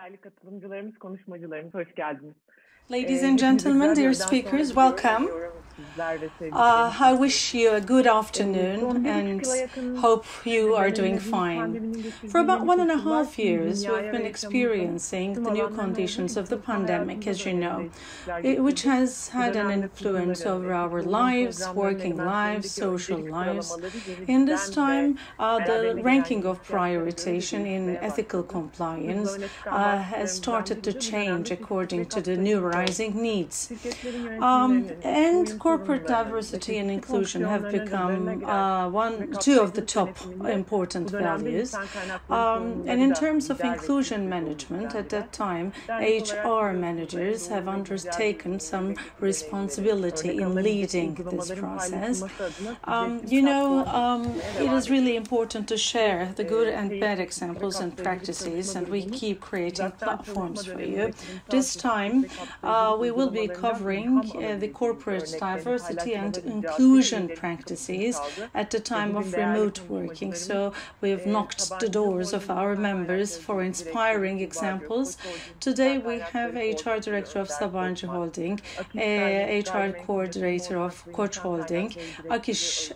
Değerli katılımcılarımız, konuşmacılarımız, hoş geldiniz. Ladies and gentlemen, dear speakers, welcome. I wish you a good afternoon and hope you are doing fine. For about 1.5 years, we've been experiencing the new conditions of the pandemic, as you know, which has had an influence over our lives, working lives, social lives. In this time, the ranking of prioritization in ethical compliance has started to change according to the new rising needs. And corporate diversity and inclusion have become two of the top important values. And in terms of inclusion management, at that time, HR managers have undertaken some responsibility in leading this process. It is really important to share the good and bad examples and practices, and we keep creating platforms for you. This time, we will be covering the corporate diversity and inclusion practices at the time of remote working. So we have knocked the doors of our members for inspiring examples. Today we have HR Director of Sabancı Holding, HR Coordinator of Koç Holding, Akiş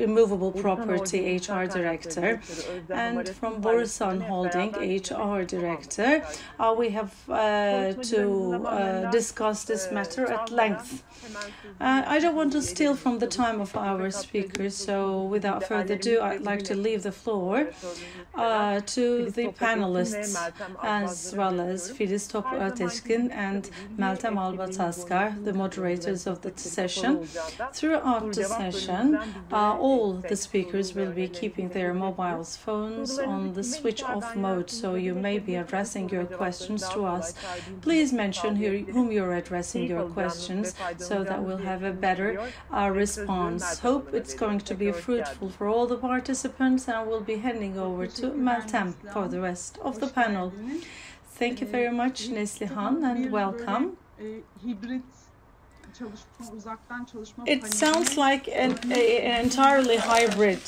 Immovable Property HR Director, and from Borusan Holding HR Director. We have to discuss this matter at length. I don't want to steal from the time of our speakers, so without further ado, I'd like to leave the floor to the panelists, as well as Filiz Toprak and Meltem the moderators of the session. Throughout the session, all the speakers will be keeping their mobile phones on the switch-off mode, so you may be addressing your questions to us. Please mention whom you're addressing your questions so that we'll have a better response. Hope it's going to be fruitful for all the participants, and we'll be handing over to Meltem for the rest of the panel. Thank you very much, Neslihan, and welcome. It sounds like an entirely hybrid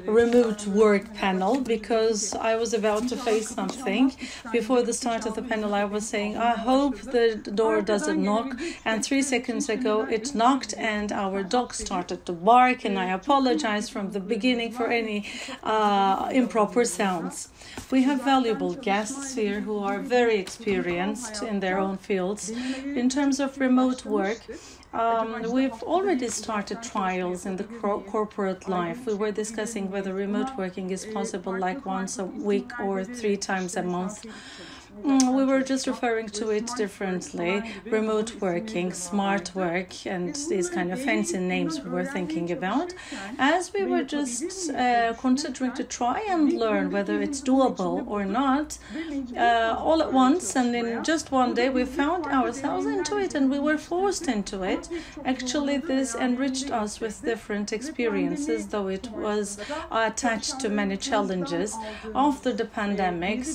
remote work panel, because I was about to face something. Before the start of the panel, I was saying, I hope the door doesn't knock, and 3 seconds ago it knocked and our dog started to bark, and I apologize from the beginning for any improper sounds. We have valuable guests here who are very experienced in their own fields. In terms of remote work, we've already started trials in the corporate life. We were discussing whether remote working is possible like once a week or 3 times a month. We were just referring to it differently. Remote working, smart work, and these kind of fancy names we were thinking about, as we were just considering to try and learn whether it's doable or not, all at once, and in just one day we found ourselves into it, and we were forced into it. Actually, this enriched us with different experiences, though it was attached to many challenges. After the pandemics,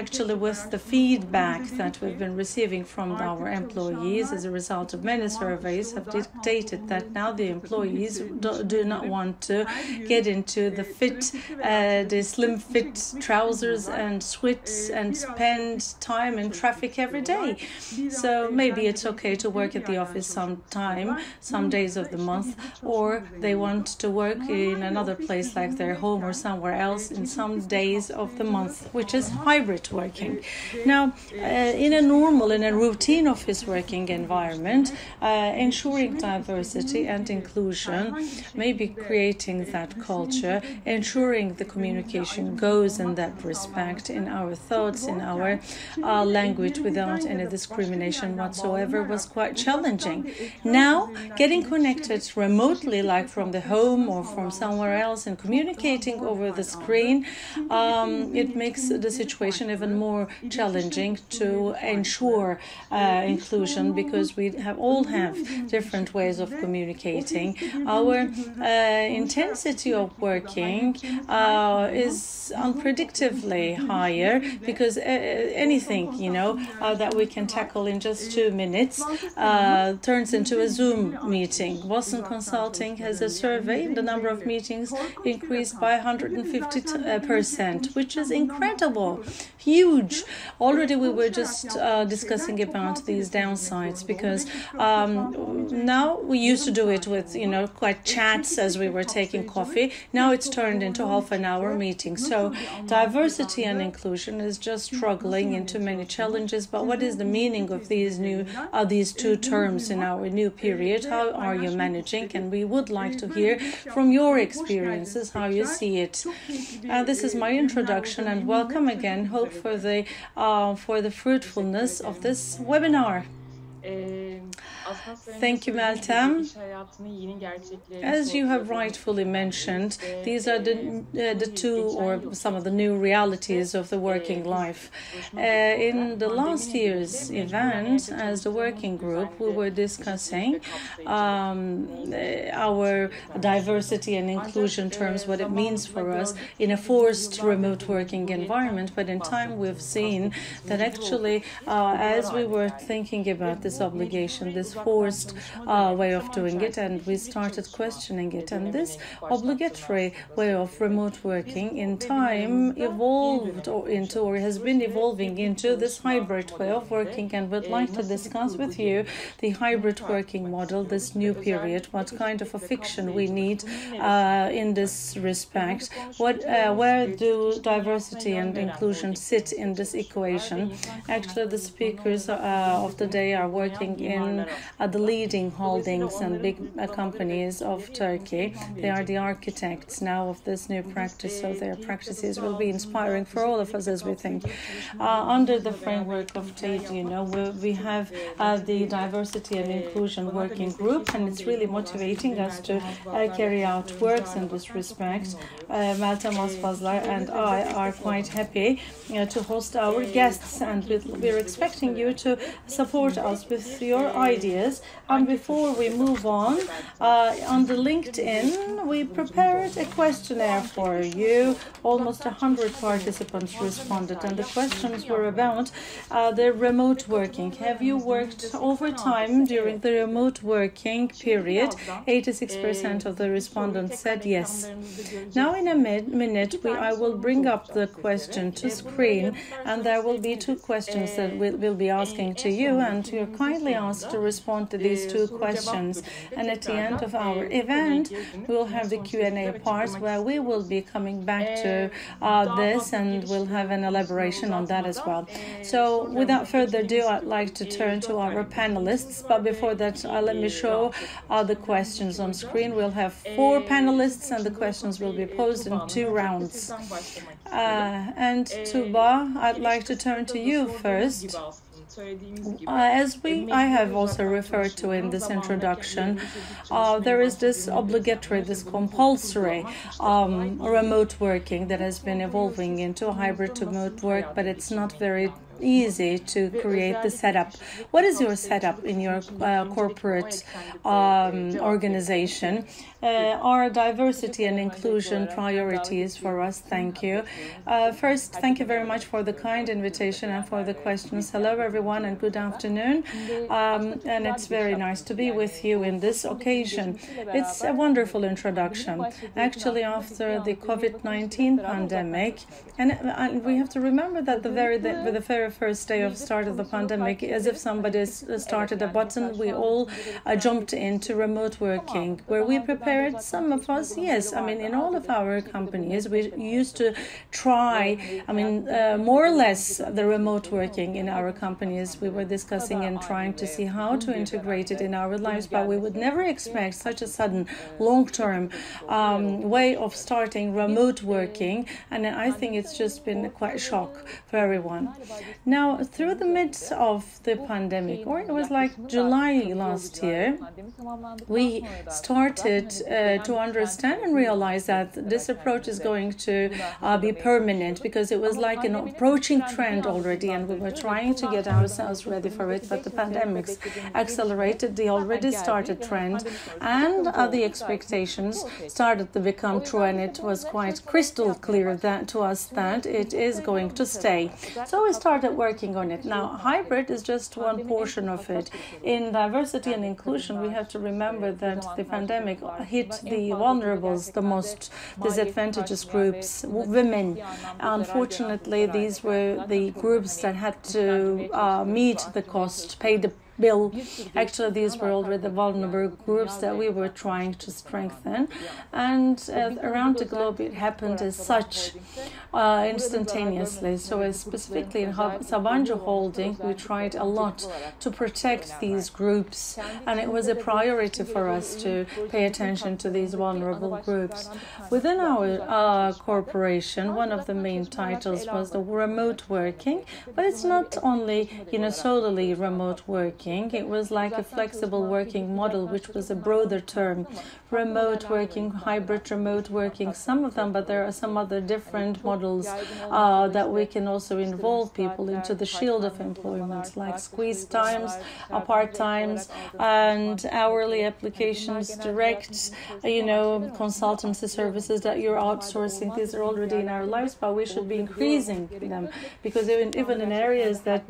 actually with the feedback that we've been receiving from our employees as a result of many surveys have dictated that now the employees do not want to get into the slim fit trousers and sweats and spend time in traffic every day. So maybe it's okay to work at the office some days of the month, or they want to work in another place like their home or somewhere else in some days of the month, which is hybrid working. Now, in a routine office working environment, ensuring diversity and inclusion, maybe creating that culture, ensuring the communication goes in that respect, in our thoughts, in our language, without any discrimination whatsoever, was quite challenging. Now, getting connected remotely, like from the home or from somewhere else, and communicating over the screen, it makes the situation even more challenging to ensure inclusion, because we all have different ways of communicating. Our intensity of working is unpredictably higher, because anything that we can tackle in just 2 minutes turns into a Zoom meeting. Boston Consulting has a survey. The number of meetings increased by 150%, which is incredible, huge. huge. Already we were just discussing about these downsides, because now we used to do it with, quite chats as we were taking coffee. Now it's turned into half an hour meeting. So diversity and inclusion is just struggling into many challenges. But what is the meaning of these two terms in our new period? How are you managing? And we would like to hear from your experiences how you see it. This is my introduction, and welcome again. Hope for the fruitfulness of this webinar. Thank you, Meltem. As you have rightfully mentioned, these are the two or some of the new realities of the working life. In the last year's event, as the working group, we were discussing our diversity and inclusion terms, what it means for us in a forced remote working environment. But in time, we've seen that actually, as we were thinking about this obligation, this forced way of doing it, and we started questioning it. And this obligatory way of remote working in time evolved into, or has been evolving into, this hybrid way of working. And we'd like to discuss with you the hybrid working model, this new period, what kind of a fiction we need in this respect, where do diversity and inclusion sit in this equation. Actually, the speakers of the day are working in the leading holdings and big companies of Turkey. They are the architects now of this new practice, so their practices will be inspiring for all of us as we think. Under the framework of TEİD, we have the diversity and inclusion working group, and it's really motivating us to carry out works in this respect. Meltem, Azbazdar and I are quite happy to host our guests, and we're expecting you to support us with your ideas. And before we move on the LinkedIn, we prepared a questionnaire for you. Almost 100 participants responded, and the questions were about the remote working. Have you worked overtime during the remote working period? 86% of the respondents said yes. Now in a minute, I will bring up the question to screen, and there will be two questions that we'll be asking to you, and you're kindly asked to respond to these two questions. And at the end of our event, we'll have the Q&A part where we will be coming back to this, and we'll have an elaboration on that as well. So without further ado, I'd like to turn to our panelists. But before that, let me show the questions on screen. We'll have 4 panelists, and the questions will be posed in 2 rounds. And Tuğba, I'd like to turn to you first. As I have also referred to in this introduction, there is this obligatory, this compulsory remote working that has been evolving into a hybrid remote work, but it's not very easy to create the setup. What is your setup in your corporate organization? Are diversity and inclusion priorities for us? Thank you. First, thank you very much for the kind invitation and for the questions. Hello, everyone, and good afternoon. And it's very nice to be with you in this occasion. It's a wonderful introduction. Actually, after the COVID-19 pandemic, and we have to remember that the very first day of start of the pandemic, as if somebody started a button, we all jumped into remote working, where we prepared some of us, yes, in all of our companies, we used to try, more or less the remote working in our companies. We were discussing and trying to see how to integrate it in our lives, but we would never expect such a sudden, long-term way of starting remote working, and I think it's just been quite a shock for everyone. Now, through the midst of the pandemic, or it was like July last year, we started to understand and realize that this approach is going to be permanent, because it was like an approaching trend already, and we were trying to get ourselves ready for it, but the pandemic accelerated the already started trend, and the expectations started to become true, and it was quite crystal clear that to us that it is going to stay. So we started started working on it. Now, hybrid is just one portion of it. In diversity and inclusion, we have to remember that the pandemic hit the vulnerables, the most disadvantaged groups, women. Unfortunately, these were the groups that had to meet the cost, pay the bill. Actually, these were already the vulnerable groups that we were trying to strengthen, and around the globe it happened as such instantaneously. So specifically in Sabancı holding, we tried a lot to protect these groups, and it was a priority for us to pay attention to these vulnerable groups. Within our corporation, one of the main titles was the remote working, but it's not only solely remote working. It was like a flexible working model, which was a broader term. Remote working, hybrid remote working, some of them, but there are some other different models that we can also involve people into the shield of employment, like squeeze times, part times, and hourly applications, direct, consultancy services that you're outsourcing. These are already in our lives, but we should be increasing them, because even in areas that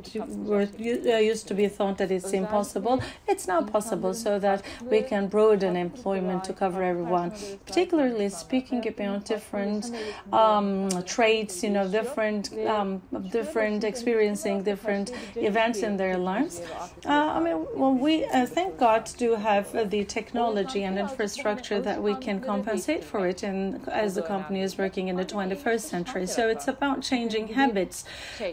were used to be thought that it's impossible, it's now possible, so that we can broaden employment to cover everyone, particularly speaking about different traits, different experiencing different events in their lives. We thank God do have the technology and infrastructure that we can compensate for it as the company is working in the 21st century. So it's about changing habits.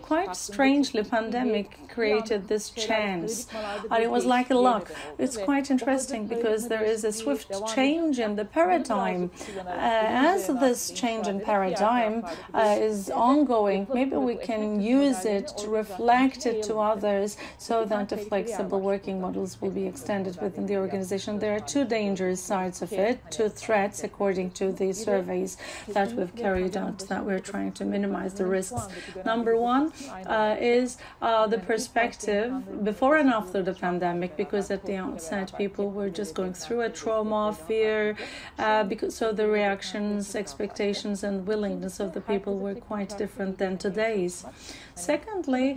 Quite strangely, pandemic created this chance. And it was like a luck. It's quite interesting because there is a swift change in the paradigm. As this change in paradigm is ongoing, maybe we can use it to reflect it to others, so that the flexible working models will be extended within the organization. There are two dangerous sides of it, two threats according to the surveys that we've carried out, that we're trying to minimize the risks. Number one is the perspective before and after the pandemic, because at the outset people were just going through a trauma, fear, so the reactions, expectations and willingness of the people were quite different than today's. Secondly,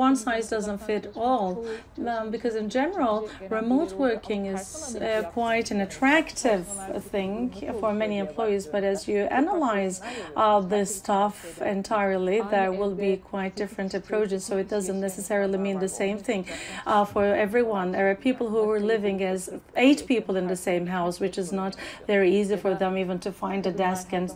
one size doesn't fit all, because in general remote working is quite an attractive thing for many employees, but as you analyze this stuff entirely, there will be quite different approaches, so it doesn't necessarily mean the same thing for everyone. There are people who are living as 8 people in the same house, which is not very easy for them even to find a desk and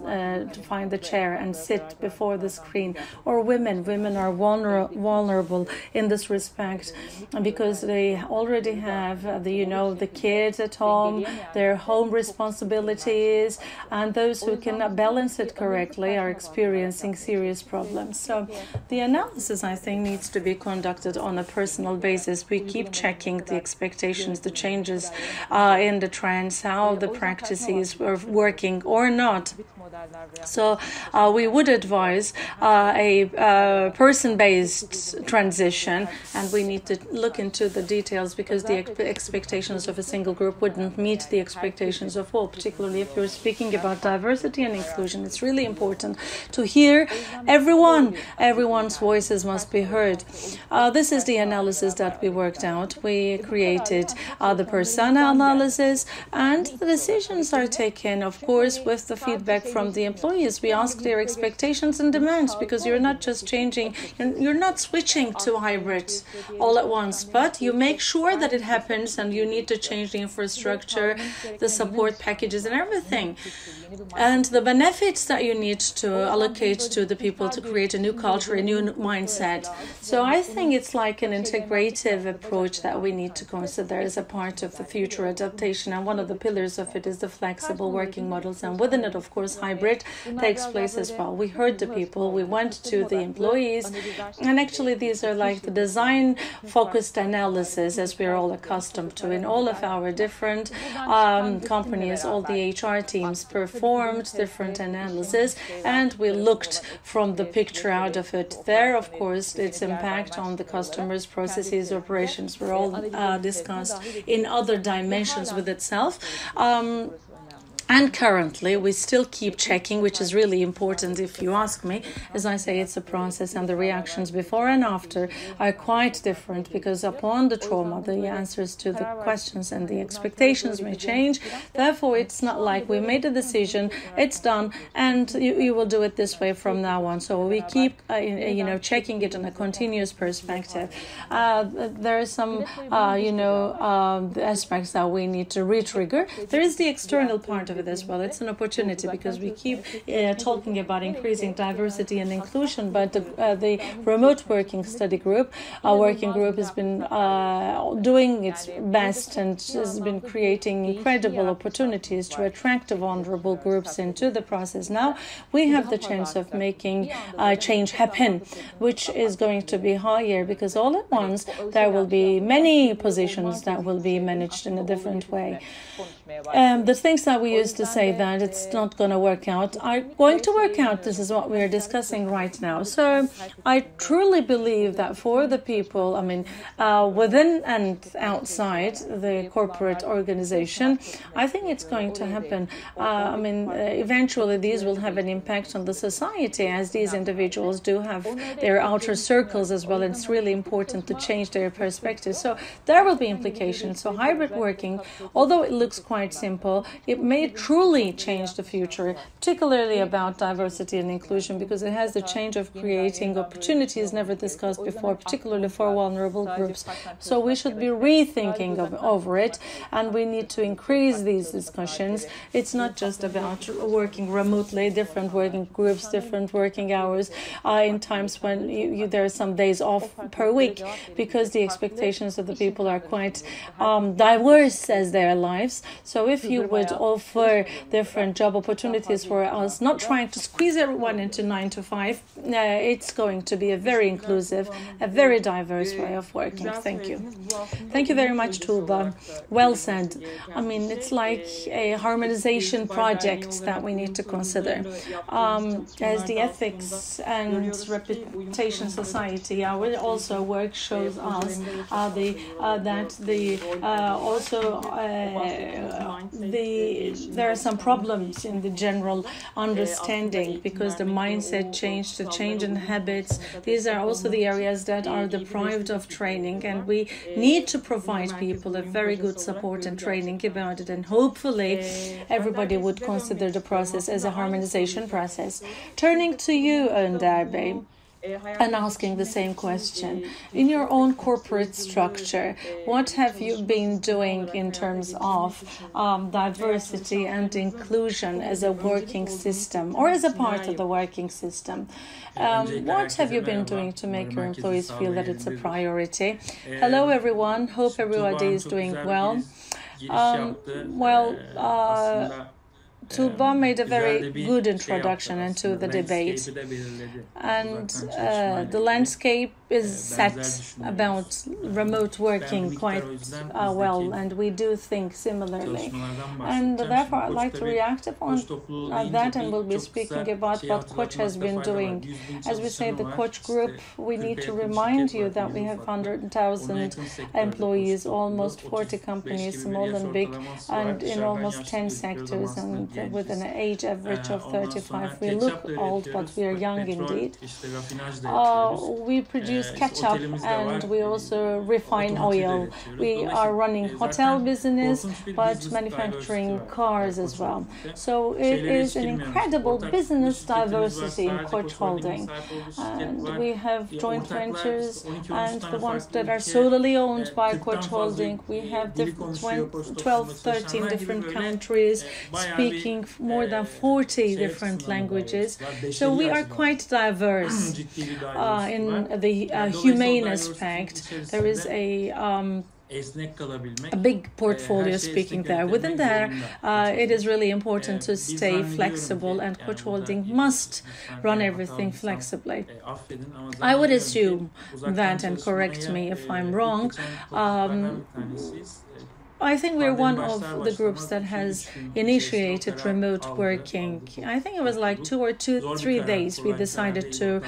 to find the chair and sit before the screen. Or women are vulnerable in this respect, because they already have the kids at home, their home responsibilities, and those who cannot balance it correctly are experiencing serious problems. So the analysis, I think, needs to be conducted on a personal basis. We keep checking the expectations, the changes in the trends, how the practices are working or not. So we would advise a person-based transition, and we need to look into the details, because the expectations of a single group wouldn't meet the expectations of all, particularly if you're speaking about diversity and inclusion. It's really important to hear everyone. Everyone's voices must be heard. This is the analysis that we worked out. We created the persona analysis, and the decisions are taken, of course, with the feedback from the employees. We ask their expectations and demands, because you're not just changing, you're not switching to hybrid all at once, but you make sure that it happens, and you need to change the infrastructure, the support packages and everything, and the benefits that you need to allocate to the people to create a new culture, a new mindset. So I think it's like an integrative approach that we need to consider as a part of the future adaptation, and one of the pillars of it is the flexible working models, and within it, of course, hybrid takes place as well. We heard the people, we went to the employees, and actually these are like the design-focused analysis, as we're all accustomed to in all of our different companies. All the HR teams performed different analysis, and we looked from the picture out of it. There, of course, its impact on the customers, processes, operations were all discussed in other dimensions with itself. And currently, we still keep checking, which is really important if you ask me. As I say, it's a process, and the reactions before and after are quite different because upon the trauma, the answers to the questions and the expectations may change. Therefore, it's not like we made a decision, it's done, and you will do it this way from now on. So we keep, checking it in a continuous perspective. There are some, aspects that we need to re-trigger. There is the external part of it as well. It's an opportunity because we keep talking about increasing diversity and inclusion, but the remote working study group, our working group has been doing its best and has been creating incredible opportunities to attract the vulnerable groups into the process. Now we have the chance of making change happen, which is going to be higher because all at once there will be many positions that will be managed in a different way. The things that we used to say that it's not going to work out are going to work out. This is what we are discussing right now. So I truly believe that for the people, within and outside the corporate organization, I think it's going to happen. Eventually these will have an impact on the society as these individuals do have their outer circles as well. It's really important to change their perspective. So there will be implications. So hybrid working, although it looks quite simple, it may truly change the future, particularly about diversity and inclusion, because it has the change of creating opportunities never discussed before, particularly for vulnerable groups. So we should be rethinking over it, and we need to increase these discussions. It's not just about working remotely, different working groups, different working hours, in times when there are some days off per week, because the expectations of the people are quite diverse as their lives. So if you would offer different job opportunities for us, not trying to squeeze everyone into 9 to 5, it's going to be a very inclusive, a very diverse way of working. Thank you. Thank you very much, Tuğba. Well said. It's like a harmonization project that we need to consider. As the Ethics and Reputation Society, our also work shows us there are some problems in the general understanding because the mindset change, the change in habits. These are also the areas that are deprived of training, and we need to provide people a very good support and training about it, and hopefully everybody would consider the process as a harmonization process. Turning to you, Önder Bey, and asking the same question. In your own corporate structure, what have you been doing in terms of diversity and inclusion as a working system or as a part of the working system? What have you been doing to make your employees feel that it's a priority? Hello, everyone. Hope everybody is doing well. Tuğba made a very good introduction into the debate, and the landscape is set about remote working quite well, and we do think similarly. And therefore, I'd like to react upon that, and we'll be speaking about what Koç has been doing. As we say, the Koç Group, we need to remind you that we have 100,000 employees, almost 40 companies, small and big, and in almost 10 sectors, and with an age average of 35. We look old, but we are young indeed. We produce ketchup, and we also refine oil. We are running hotel business, but manufacturing cars as well. So it is an incredible business diversity in Koç Holding. And we have joint ventures, and the ones that are solely owned by Koç Holding. We have 12, 13 different countries speaking more than 40 different languages. So we are quite diverse in the humane aspect. There is a big portfolio speaking there. Within there, it is really important to stay flexible, and Koç Holding must run everything flexibly. I would assume that, and correct me if I'm wrong, I think we're one of the groups that has initiated remote working. I think it was like 3 days we decided to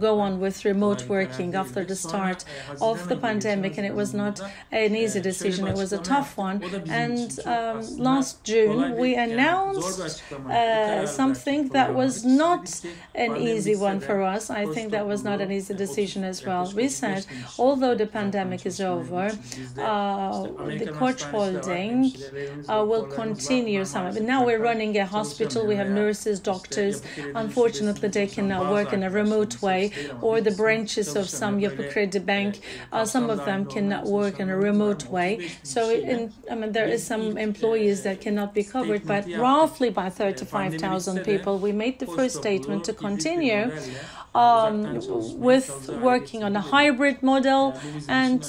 go on with remote working after the start of the pandemic, and it was not an easy decision. It was a tough one. And last June we announced something that was not an easy one for us. I think that was not an easy decision as well. We said, although the pandemic is over, the coach holding will continue some of it. Now we're running a hospital, we have nurses, doctors. Unfortunately, they cannot work in a remote way, or the branches of some Yapı Kredi Bank, some of them cannot work in a remote way. So there is some employees that cannot be covered, but roughly by 35,000 people. We made the first statement to continue with working on a hybrid model, and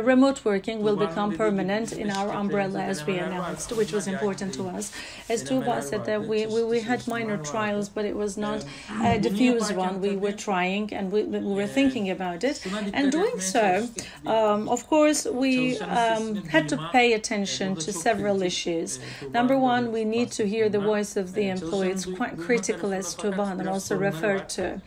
remote working will become permanent in our umbrella, as we announced, which was important to us. As Tuğba said, that we had minor trials, but it was not a diffuse one. We were trying, and we were thinking about it. And doing so, of course, we had to pay attention to several issues. Number one, we need to hear the voice of the employee. It's quite critical, as Tuğba also referred to.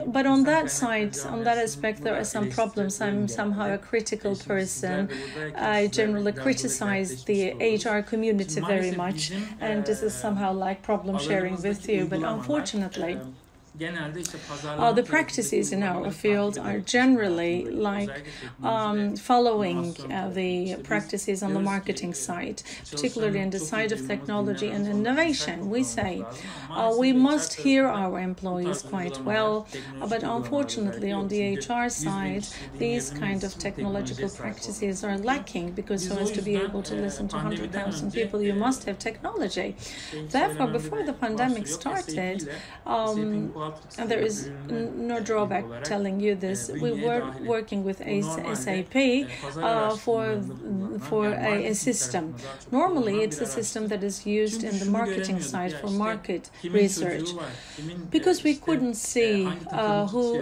But on that side, on that aspect, there are some problems. I'm somehow a critical person. I generally criticize the HR community very much, and this is somehow like problem sharing with you. But unfortunately, the practices in our field are generally like following the practices on the marketing side, particularly on the side of technology and innovation. We say we must hear our employees quite well, but unfortunately on the HR side, these kind of technological practices are lacking, because so as to be able to listen to 100,000 people, you must have technology. Therefore, before the pandemic started, and there is no drawback telling you this, we were working with SAP for a system. Normally, it's a system that is used in the marketing side for market research, because we couldn't see who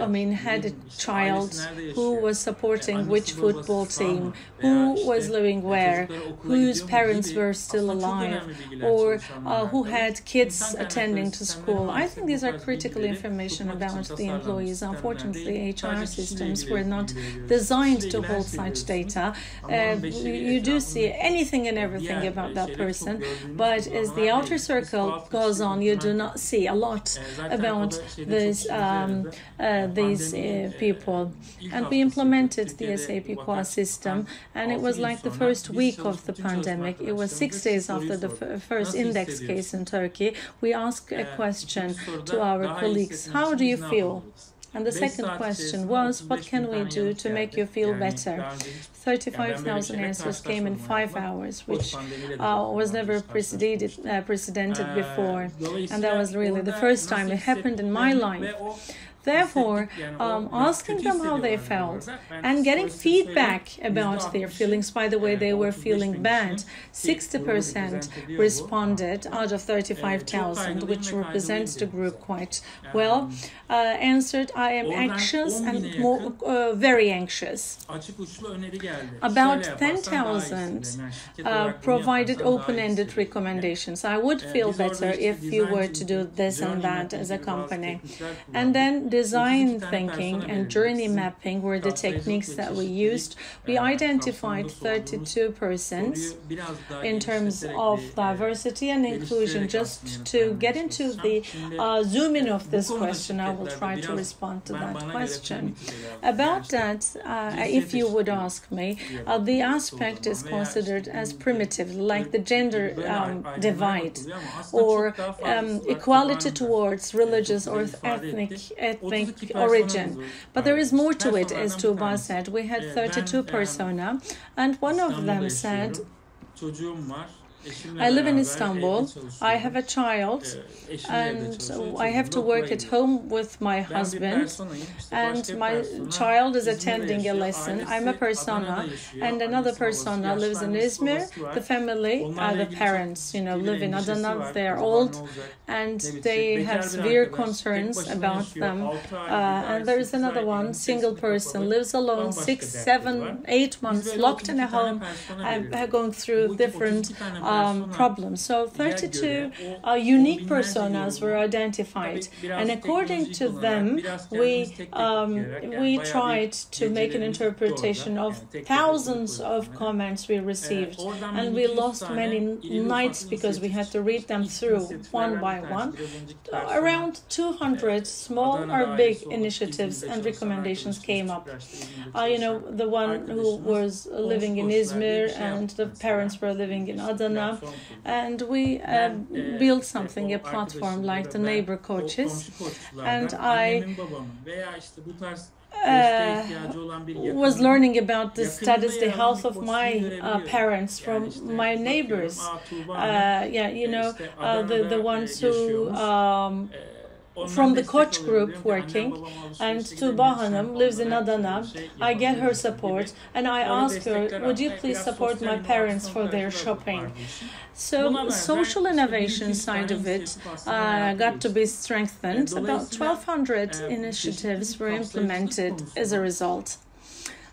had a child, who was supporting which football team, who was living where, whose parents were still alive, or who had kids attending to school. I think these are critical information about the employees. Unfortunately, HR systems were not designed to hold such data. You do see anything and everything about that person, but as the outer circle goes on, you do not see a lot about these people. And we implemented the SAP QA system, and it was like the first week of the pandemic. It was 6 days after the first index case in Turkey. We asked a question to our colleagues: how do you feel? And the second question was, what can we do to make you feel better? 35,000 answers came in 5 hours, which was never precedented before. And that was really the first time it happened in my life. Therefore, asking them how they felt and getting feedback about their feelings. By the way, they were feeling bad. 60% responded out of 35,000, which represents the group quite well, answered, I am anxious and very anxious. About 10,000 provided open-ended recommendations. I would feel better if you were to do this and that as a company. And then design thinking and journey mapping were the techniques that we used. We identified 32 persons in terms of diversity and inclusion. Just to get into the zoom in of this question, I will try to respond to that question. About that, if you would ask me, the aspect is considered as primitive, like the gender divide, or equality towards religious or ethnic origin. But there is more to it, as Tuğba said. We had 32 persona, and one of them said, I live in Istanbul. I have a child, and I have to work at home with my husband, and my child is attending a lesson. I'm a persona, and another persona lives in Izmir. The family, the parents, live in Adana. They are old, and they have severe concerns about them. And there is another one, single person, lives alone, 6, 7, 8 months, locked in a home, and going through different problems. So 32 unique personas were identified, and according to them, we tried to make an interpretation of thousands of comments we received, and we lost many nights because we had to read them through one by one. Around 200 small or big initiatives and recommendations came up. The one who was living in Izmir, and the parents were living in Adana, and we built something, a platform like the neighbor coaches, and I was learning about the status, the health of my parents from my neighbors. The ones who from the coach group working, and Tuğba Hanım lives in Adana. I get her support, and I ask her, would you please support my parents for their shopping? So social innovation side of it got to be strengthened. About 1,200 initiatives were implemented as a result.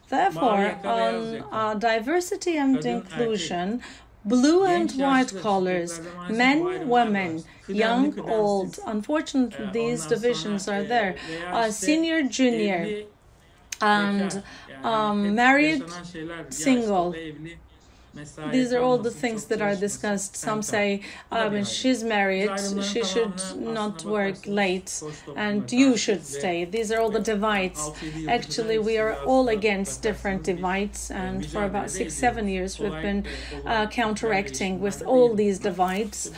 Therefore, on diversity and inclusion, blue and white collars, men, women, young, old. Unfortunately, these divisions are there. Senior, junior, and married, single. These are all the things that are discussed. Some say when she's married, she should not work late, and you should stay. These are all the divides. Actually, we are all against different divides, and for about 6-7 years, we've been counteracting with all these divides.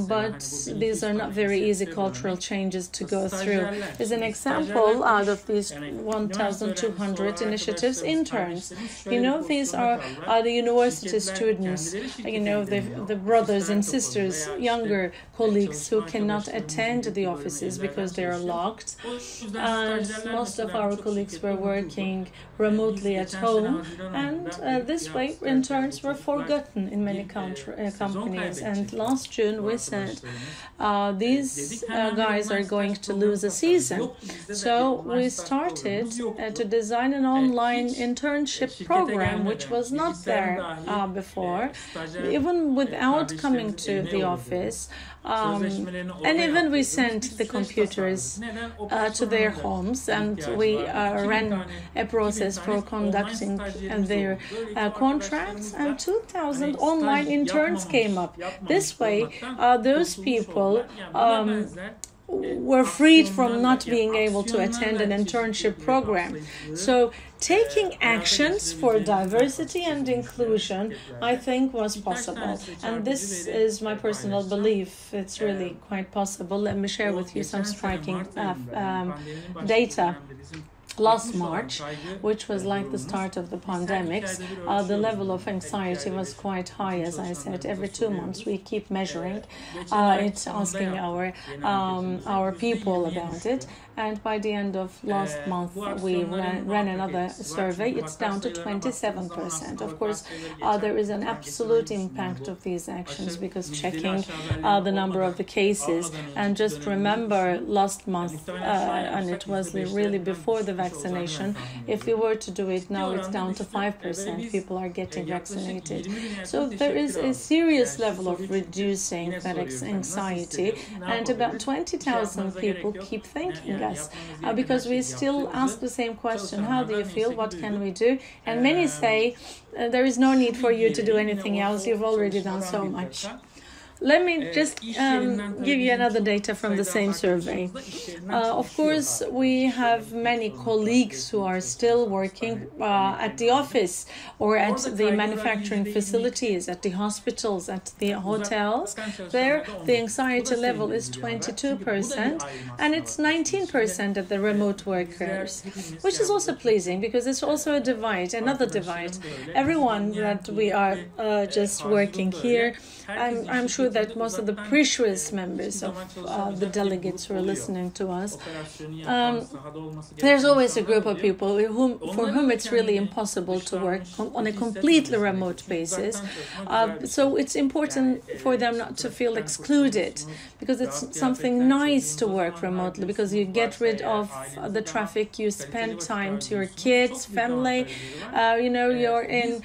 But these are not very easy cultural changes to go through. As an example, out of these 1,200 initiatives, interns. These are the university students, the brothers and sisters, younger colleagues who cannot attend the offices because they are locked. And most of our colleagues were working remotely at home, and this way interns were forgotten in many companies. And last June we said these guys are going to lose a season. So we started to design an online internship program, which was not there before, even without coming to the office. And even we sent the computers to their homes, and we ran a process for conducting their contracts, and 2,000 online interns came up. This way, those people were freed from not being able to attend an internship program. So taking actions for diversity and inclusion, I think, was possible. And this is my personal belief. It's really quite possible. Let me share with you some striking data. Last March, which was like the start of the pandemics, the level of anxiety was quite high, as I said. Every 2 months we keep measuring it, asking our people about it. And by the end of last month, we ran another survey. It's down to 27%. Of course, there is an absolute impact of these actions, because checking the number of the cases, and just remember last month, and it was really before the vaccination, if we were to do it now, it's down to 5%. People are getting vaccinated. So there is a serious level of reducing that anxiety, and about 20,000 people keep thanking us because we still ask the same question: how do you feel? What can we do? And many say there is no need for you to do anything else. You've already done so much. Let me just give you another data from the same survey. Of course, we have many colleagues who are still working at the office or at the manufacturing facilities, at the hospitals, at the hotels. There, the anxiety level is 22%, and it's 19% at the remote workers, which is also pleasing because it's also a divide, another divide. Everyone that we are just working here, I'm sure that most of the precious members of the delegates who are listening to us, there's always a group of people for whom it's really impossible to work on a completely remote basis. So it's important for them not to feel excluded, because it's something nice to work remotely, because you get rid of the traffic, you spend time to your kids, family, you're in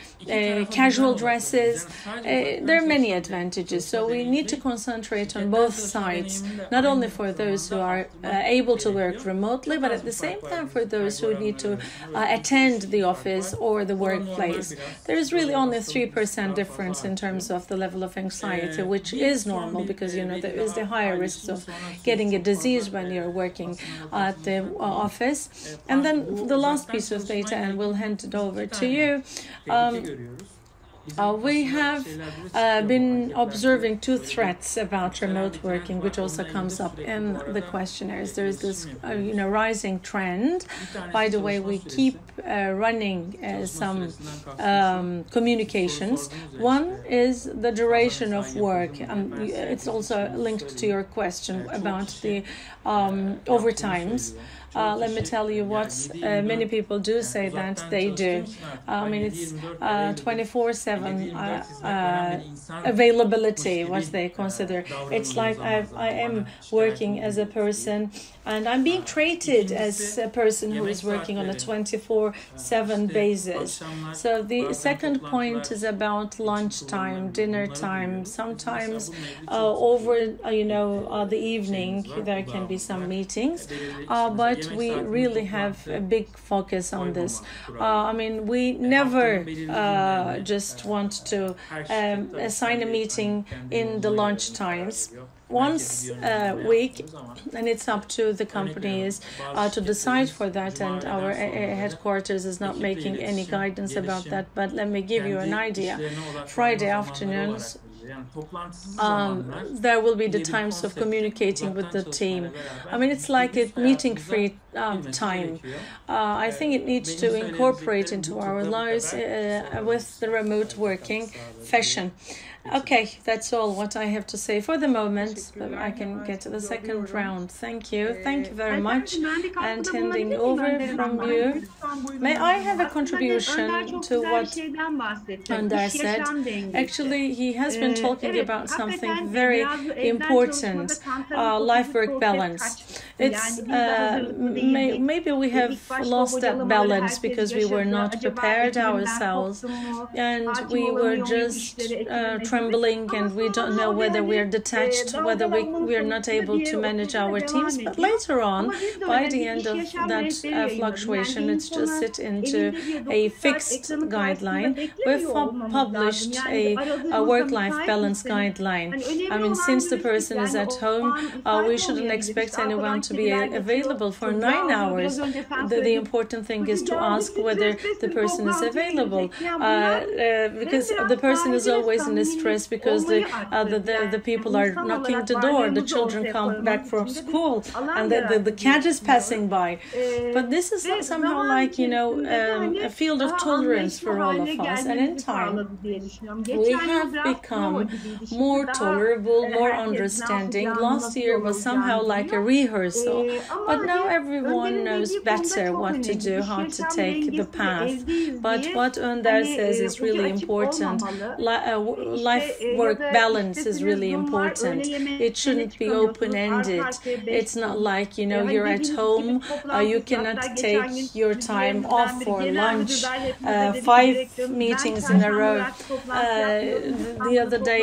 casual dresses. There are many advantages. So we need to concentrate on both sides, not only for those who are able to work remotely, but at the same time for those who need to attend the office or the workplace. There is really only 3% difference in terms of the level of anxiety, which is normal because, there is the higher risks of getting a disease when you're working at the office. And then the last piece of data, and we'll hand it over to you. We have been observing two threats about remote working, which also comes up in the questionnaires. There is this, rising trend. By the way, we keep running some communications. One is the duration of work. It's also linked to your question about the overtimes. Let me tell you what many people do say that they do. It's 24/7 availability, what they consider. It's like I am working as a person, and I'm being treated as a person who is working on a 24/7 basis. So the second point is about lunchtime, dinner time. Sometimes over the evening there can be some meetings, but we really have a big focus on this. We never just want to assign a meeting in the lunch times. Once a week, and it's up to the companies to decide for that, and our headquarters is not making any guidance about that, but let me give you an idea. Friday afternoons, there will be the times of communicating with the team. It's like a meeting-free time. I think it needs to incorporate into our lives with the remote working fashion. Okay, that's all what I have to say for the moment. But I can get to the second round. Thank you very much. And handing over from you. May I have a contribution to what Önder said? Actually, he has been talking about something very important, life-work balance. It's maybe we have lost that balance because we were not prepared ourselves, and we were just trembling, and we don't know whether we are detached, whether we are not able to manage our teams. But later on, by the end of that fluctuation, it's just sit into a fixed guideline. We've published a work-life balance guideline. Since the person is at home, we shouldn't expect anyone to be available for 9 hours. The important thing is to ask whether the person is available, because the person is always in a stress because the people are knocking the door, the children come back from school, and the cat is passing by. But this is somehow like, a field of tolerance for all of us, and in time we have become more tolerable, more understanding. Last year was somehow like a rehearsal, but now everyone knows better what to do, how to take the path. But what Önder says is really important. Life-work balance is really important. It shouldn't be open-ended. It's not like, you're at home, you cannot take your time off for lunch, 5 meetings in a row. The other day,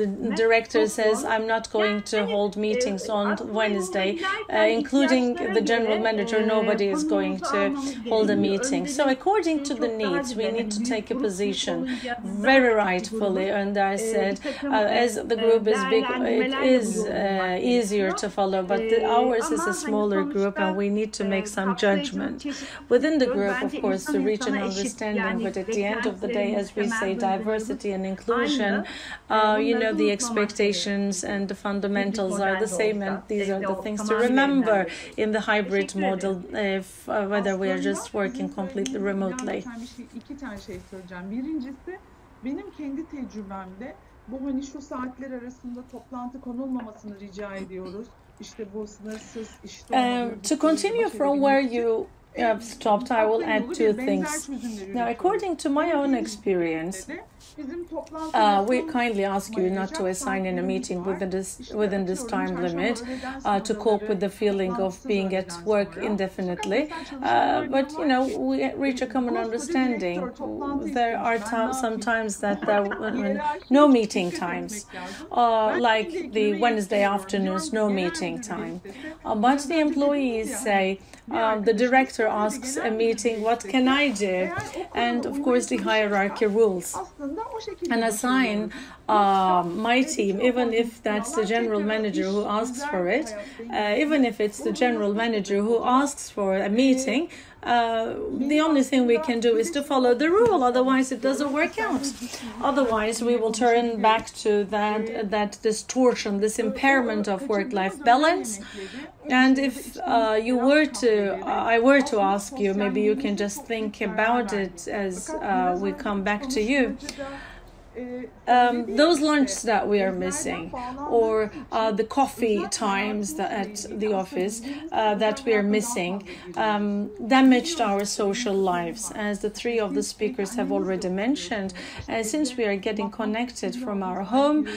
the director says, I'm not going to hold meetings on Wednesday. Wednesday, including the general manager, nobody is going to hold a meeting. So according to the needs, we need to take a position. Very rightfully, Önder said, as the group is big, it is easier to follow, but ours is a smaller group and we need to make some judgment within the group, of course, to reach an understanding. But at the end of the day, as we say, diversity and inclusion, the expectations and the fundamentals are the same, and these are the things to remember in the hybrid model, whether we are just working completely remotely. İki tane şey söyleyeceğim. Birincisi, benim kendi tecrübemde bu hani şu saatler arasında toplantı konulmamasını rica ediyoruz. İşte bu sınırsız işte. To continue from where you have stopped, I will add two things. Now, according to my own experience, we kindly ask you not to assign in a meeting within this time limit to cope with the feeling of being at work indefinitely. But we reach a common understanding. There are sometimes that there are no meeting times, like the Wednesday afternoons, no meeting time. But the employees say, the director asks a meeting, what can I do? And of course the hierarchy rules. And assign my team, even if that's the general manager who asks for it, even if it's the general manager who asks for a meeting, the only thing we can do is to follow the rule. Otherwise, it doesn't work out. Otherwise, we will turn back to that distortion, this impairment of work-life balance. And if I were to ask you, maybe you can just think about it as we come back to you. Those lunches that we are missing, or the coffee times at the office that we are missing, damaged our social lives, as the three of the speakers have already mentioned. Since we are getting connected from our home,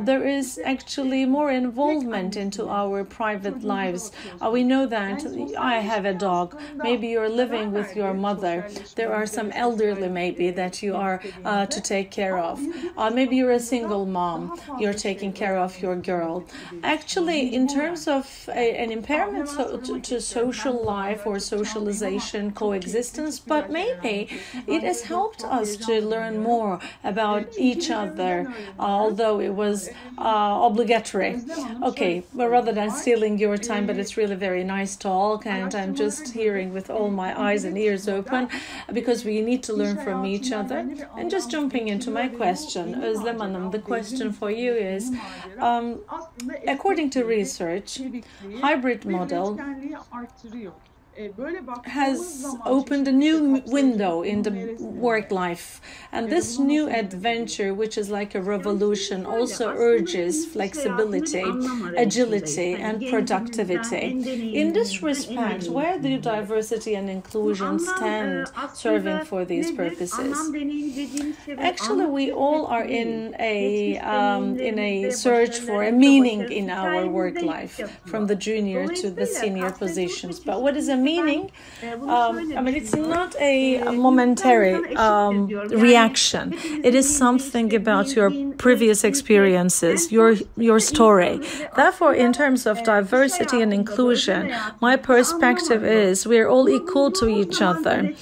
there is actually more involvement into our private lives. We know that I have a dog. Maybe you're living with your mother. There are some elderly maybe that you are to take care of. Maybe you're a single mom, you're taking care of your girl. Actually, in terms of an impairment to social life or socialization, coexistence, but maybe it has helped us to learn more about each other, although it was obligatory. Okay, but rather than stealing your time, but it's really very nice talk, and I'm just hearing with all my eyes and ears open, because we need to learn from each other. And just jumping into my question, Özlem Hanım, the question for you is, according to research, hybrid model has opened a new window in the work life, and this new adventure, which is like a revolution, also urges flexibility, agility, and productivity. In this respect, where do diversity and inclusion stand serving for these purposes? Actually, we all are in a search for a meaning in our work life, from the junior to the senior positions. But what is a meaning? It's not a momentary reaction. It is something about your previous experiences, your story. Therefore, in terms of diversity and inclusion, my perspective is we're all equal to each other.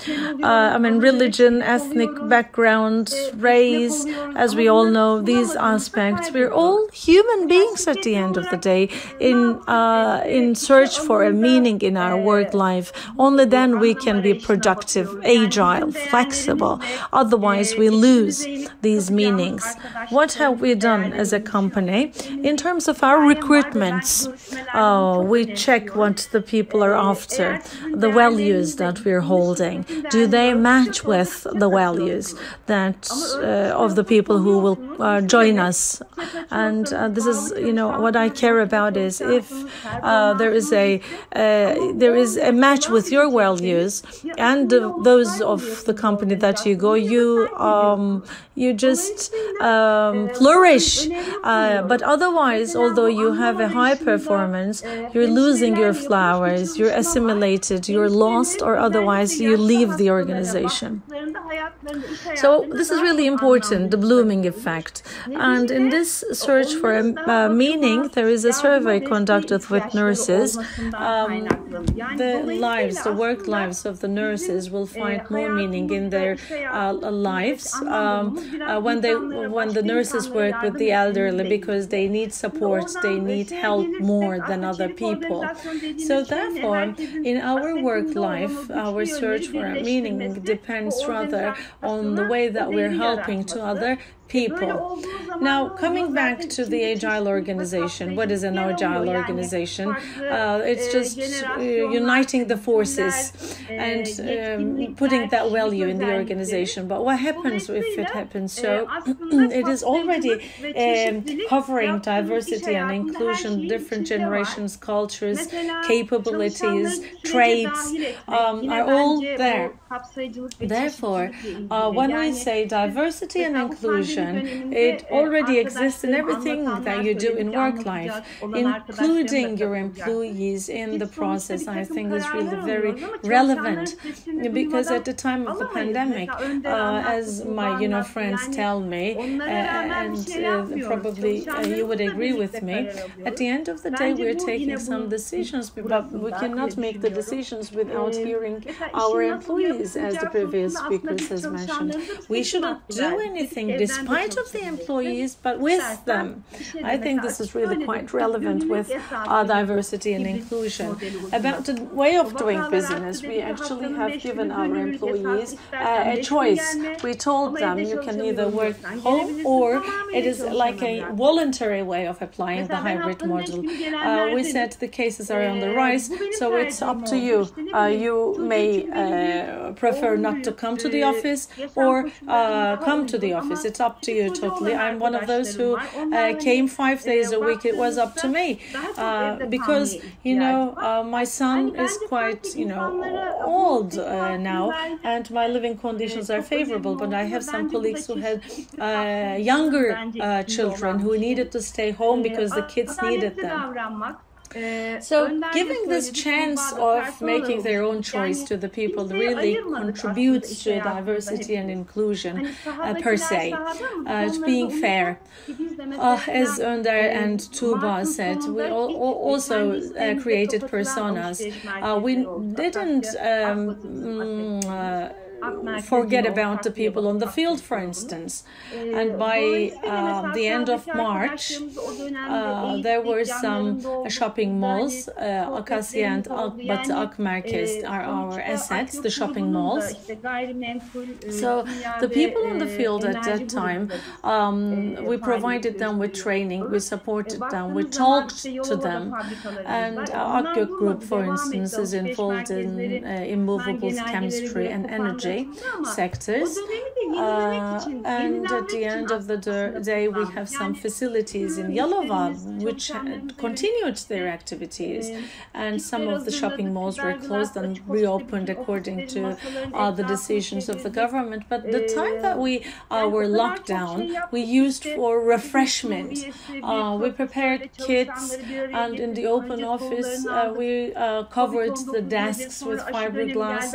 Religion, ethnic background, race, as we all know, these aspects, we're all human beings at the end of the day in search for a meaning in our work life. Only then we can be productive, agile, flexible. Otherwise, we lose these meanings. What have we done as a company? In terms of our recruitments, we check what the people are after, the values that we're holding. Do they match with the values that of the people who will join us? And this is, what I care about is if there is a match with your values and those of the company that you go, you just flourish. But otherwise, although you have a high performance, you're losing your flowers, you're assimilated, you're lost, or otherwise you leave the organization. So this is really important, the blooming effect. And in this search for a meaning, there is a survey conducted with nurses. The work lives of the nurses will find more meaning in their lives when the nurses work with the elderly, because they need support, they need help more than other people. So therefore, in our work life, our search for a meaning depends rather on the way that we're helping to other people. Now, coming back to the agile organization, what is an agile organization? It's just uniting the forces and putting that value in the organization. But what happens if it happens? So it is already covering diversity and inclusion, different generations, cultures, capabilities, traits are all there. Therefore, when we say diversity and inclusion, it already exists in everything that you do in work life. Including your employees in the process, I think, is really very relevant, because at the time of the pandemic, as my friends tell me, and probably you would agree with me, at the end of the day we're taking some decisions, but we cannot make the decisions without hearing our employees, as the previous speakers has mentioned. We shouldn't do anything despite of the employees, but with them. I think this is really quite relevant with diversity and inclusion. About the way of doing business, we actually have given our employees a choice. We told them you can either work home, or it is like a voluntary way of applying the hybrid model. We said the cases are on the rise, so it's up to you. You may prefer not to come to the office or come to the office. It's up to you totally. I'm one of those who came 5 days a week. It was up to me because my son is quite old now, and my living conditions are favorable, but I have some colleagues who had younger children who needed to stay home because the kids needed them. So giving this chance of making their own choice to the people really contributes to diversity and inclusion per se, to being fair. As Önder and Tuğba said, we also created personas. We didn't forget about the people on the field, for instance. And by the end of March, there were some shopping malls. Akasya and Ak Merkez are our assets, the shopping malls. So the people on the field at that time, we provided them with training, we supported them, we talked to them. And Akgök Group, for instance, is involved in immovables, chemistry and energy sectors, and at the end of the day we have some facilities in Yalova which continued their activities, and some of the shopping malls were closed and reopened according to the decisions of the government. But the time that we were locked down, we used for refreshment. We prepared kits, and in the open office we covered the desks with fiberglass.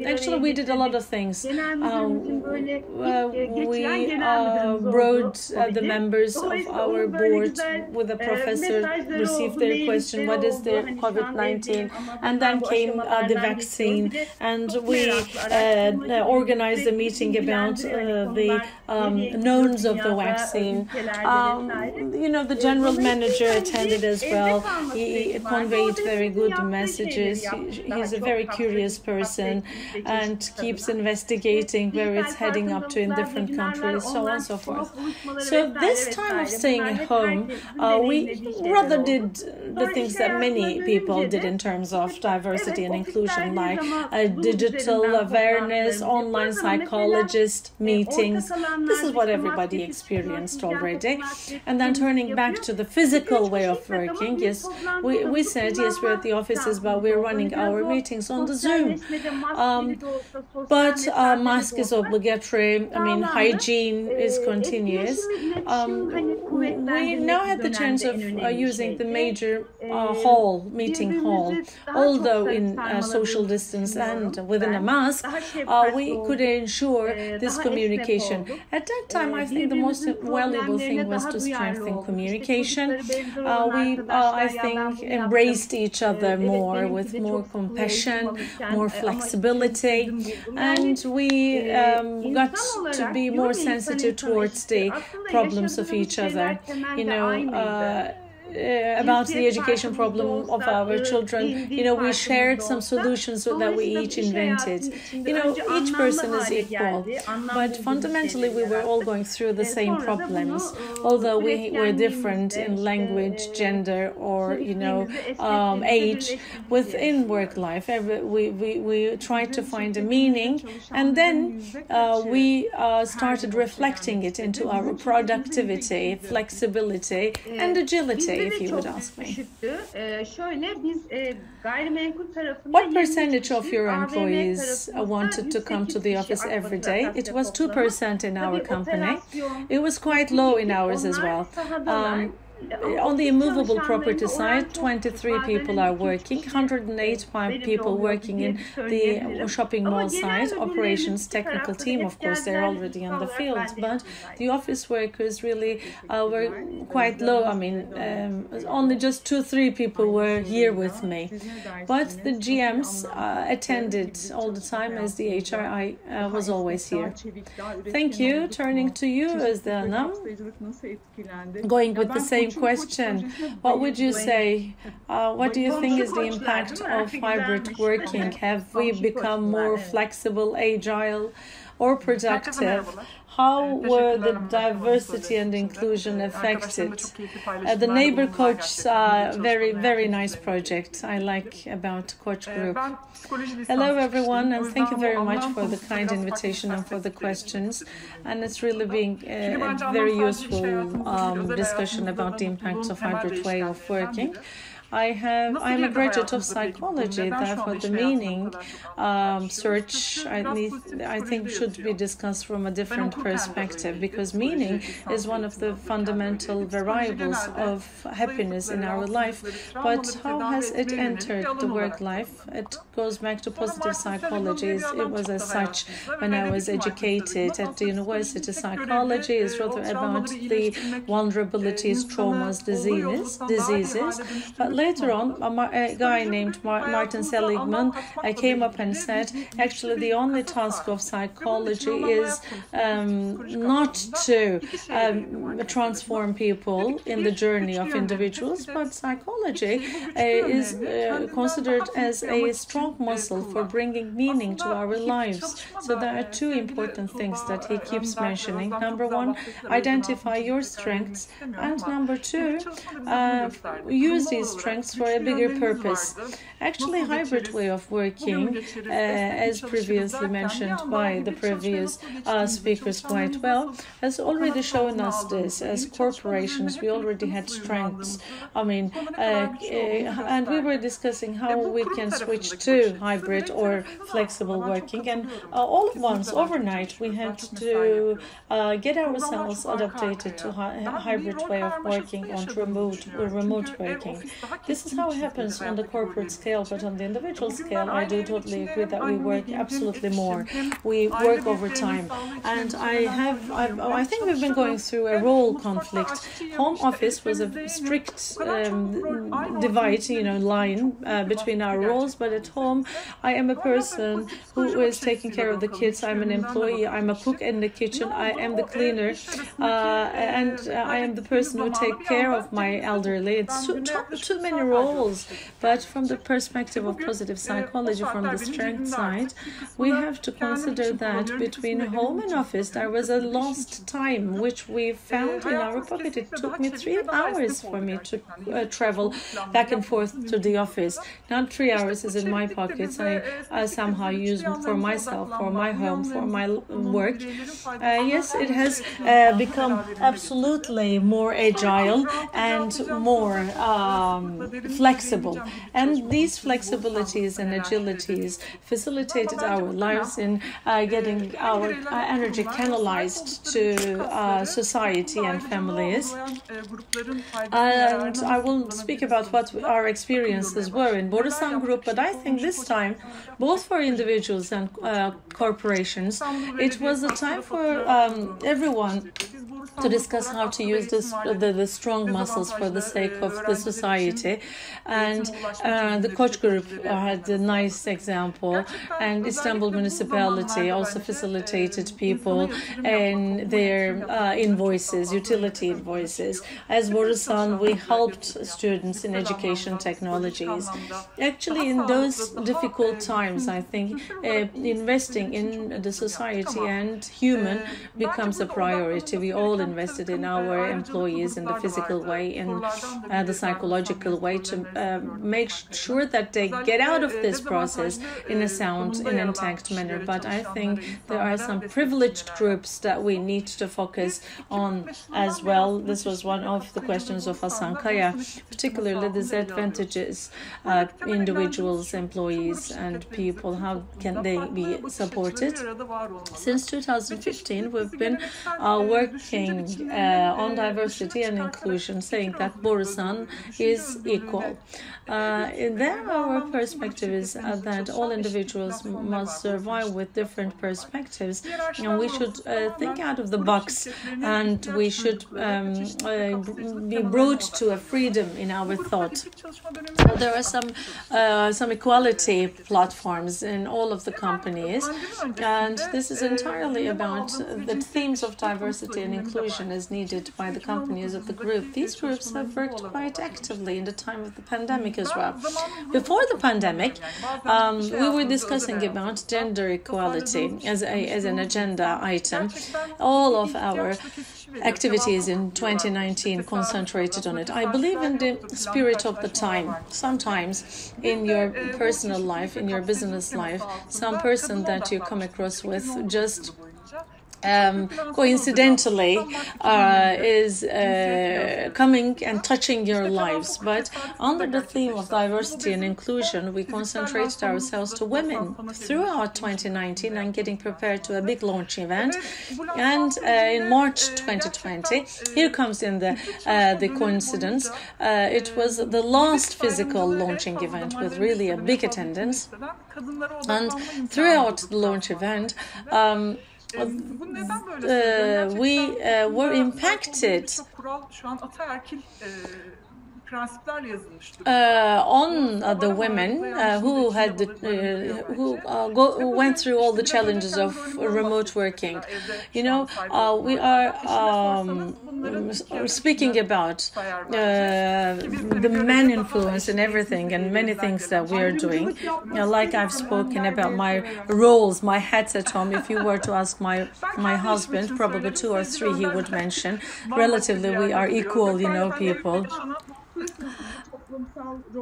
Actually, we did a lot of things. We brought the members of our board with a professor, received their question, what is the COVID-19? And then came the vaccine, and we organized a meeting about the knowns of the vaccine. The general manager attended as well. He conveyed very good messages. He's a very curious person and keeps investigating where it's heading up to in different countries, so on and so forth. So this time of staying at home, we rather did the things that many people did in terms of diversity and inclusion, like digital awareness, online psychologist meetings. This is what everybody experienced already. And then turning back to the physical way of working, yes, we said, yes, we're at the offices, but we're running our meetings on the Zoom. But mask is obligatory. I mean, hygiene is continuous. We now had the chance of using the major meeting hall. Although in social distance and within a mask, we could ensure this communication. At that time, I think the most valuable thing was to strengthen communication. We, I think, embraced each other more with more compassion, more flexibility, and we got to be more sensitive towards the problems of each other. You know, about the education problem of our children, you know, we shared some solutions that we each invented. You know, each person is equal, but fundamentally we were all going through the same problems, although we were different in language, gender, or, you know, age. Within work life, we tried to find a meaning, and then we started reflecting it into our productivity, flexibility, and agility, if you would ask me. What percentage of your employees wanted to come to the office every day? It was 2% in our company. It was quite low in ours as well. On the immovable property side, 23 people are working, 108 people working in the shopping mall side, operations, technical team, of course, they're already on the field, but the office workers really were quite low. I mean, only just 2-3 people were here with me. But the GMs attended all the time as the HR. I was always here. Thank you. Turning to you, Özde Hanım. Going with the same question, what would you say? What do you think is the impact of hybrid working? Have we become more flexible, agile, or productive? How were the diversity and inclusion affected? The neighbor coach, very, very nice project. I like about coach group. Hello, everyone, and thank you very much for the kind invitation and for the questions. And it's really been a very useful discussion about the impacts of hybrid way of working. I'm a graduate of psychology, therefore the meaning search I think should be discussed from a different perspective, because meaning is one of the fundamental variables of happiness in our life. But how has it entered the work life? It goes back to positive psychology. It was as such when I was educated at the university. Psychology is rather about the vulnerabilities, traumas, diseases. But later on, a guy named Martin Seligman came up and said, actually, the only task of psychology is not to transform people in the journey of individuals, but psychology is considered as a strong muscle for bringing meaning to our lives. So there are two important things that he keeps mentioning. Number one, identify your strengths, and number two, use these strengths for a bigger purpose. Actually, hybrid way of working, as previously mentioned by the previous speakers quite well, has already shown us this. As corporations, we already had strengths. I mean, and we were discussing how we can switch to hybrid or flexible working, and all at once, overnight, we had to get ourselves adapted to hybrid way of working on remote working. This is how it happens on the corporate scale, but on the individual scale, I do totally agree that we work absolutely more. We work over time, and I think we've been going through a role conflict. Home office was a strict divide, line between our roles, but at home, I am a person who is taking care of the kids. I'm an employee. I'm a cook in the kitchen. I am the cleaner, and I am the person who takes care of my elderly. It's too many roles. But from the perspective of positive psychology, from the strength side, we have to consider that between home and office, there was a lost time, which we found in our pocket. It took me 3 hours for me to travel back and forth to the office. Not 3 hours is in my pockets. I somehow use for myself, for my home, for my work. Yes, it has become absolutely more agile and more flexible. And these flexibilities and agilities facilitated our lives in getting our energy canalized to society and families. And I will speak about what our experiences were in Borusan Group, but I think this time, both for individuals and corporations, it was a time for everyone to discuss how to use the strong muscles for the sake of the society. And the Koç Group had a nice example, and Istanbul municipality also facilitated people in their invoices, utility invoices. As Borusan, we helped students in education technologies. Actually, in those difficult times, I think investing in the society and human becomes a priority. We all invested in our employees in the physical way, in the psychological way, to make sure that they get out of this process in a sound and intact manner. But I think there are some privileged groups that we need to focus on as well. This was one of the questions of Hasan Kaya, particularly the disadvantages, individuals, employees, and people. How can they be supported? Since 2015, we've been working on diversity and inclusion, saying that Borusan is equal. Then our perspective is that all individuals must survive with different perspectives, and we should think out of the box, and we should be brought to a freedom in our thought. There are some equality platforms in all of the companies, and this is entirely about the themes of diversity and inclusion as needed by the companies of the group. These groups have worked quite actively in the time of the pandemic as well. Before the pandemic, we were discussing about gender equality as an agenda item. All of our activities in 2019 concentrated on it. I believe in the spirit of the time. Sometimes in your personal life, in your business life, some person that you come across with just coincidentally is coming and touching your lives. But under the theme of diversity and inclusion, we concentrated ourselves to women throughout 2019 and getting prepared to a big launch event. And in March 2020, here comes in the coincidence. It was the last physical launching event with really a big attendance. And throughout the launch event, we were impacted on the women who went through all the challenges of remote working. You know, we are speaking about the man influence and everything, and many things that we are doing. Like I've spoken about my roles, my hats at home. If you were to ask my husband, probably 2 or 3 he would mention. Relatively, we are equal, people.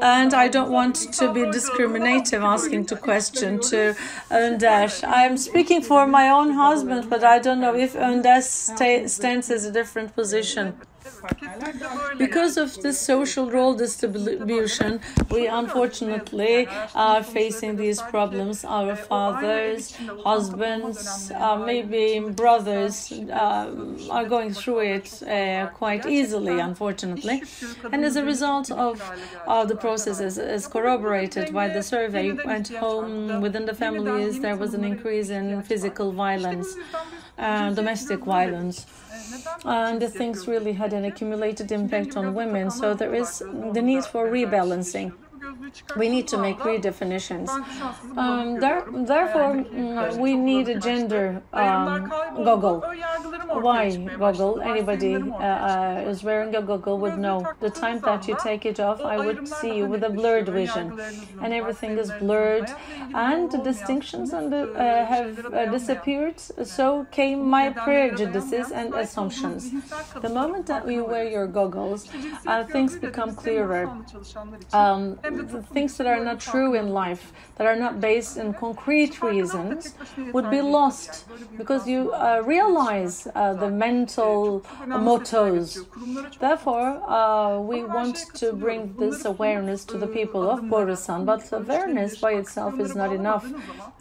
And I don't want to be discriminative asking the question to Önder. I'm speaking for my own husband, but I don't know if Önder stands as a different position. Because of the social role distribution, we unfortunately are facing these problems. Our fathers, husbands, maybe brothers are going through it quite easily, unfortunately. And as a result of the processes, as corroborated by the survey, went home within the families, there was an increase in physical violence, domestic violence. And the things really had an accumulated impact on women. So there is the need for rebalancing. We need to make redefinitions. Therefore, we need a gender goggle. Why goggle? Anybody is wearing a goggle would know. The time that you take it off, I would see you with a blurred vision, and everything is blurred, and the distinctions have disappeared. So came my prejudices and assumptions. The moment that you wear your goggles, things become clearer. the things that are not true in life, that are not based in concrete reasons, would be lost because you realize the mental mottos. Therefore, we want to bring this awareness to the people of Borusan, but awareness by itself is not enough.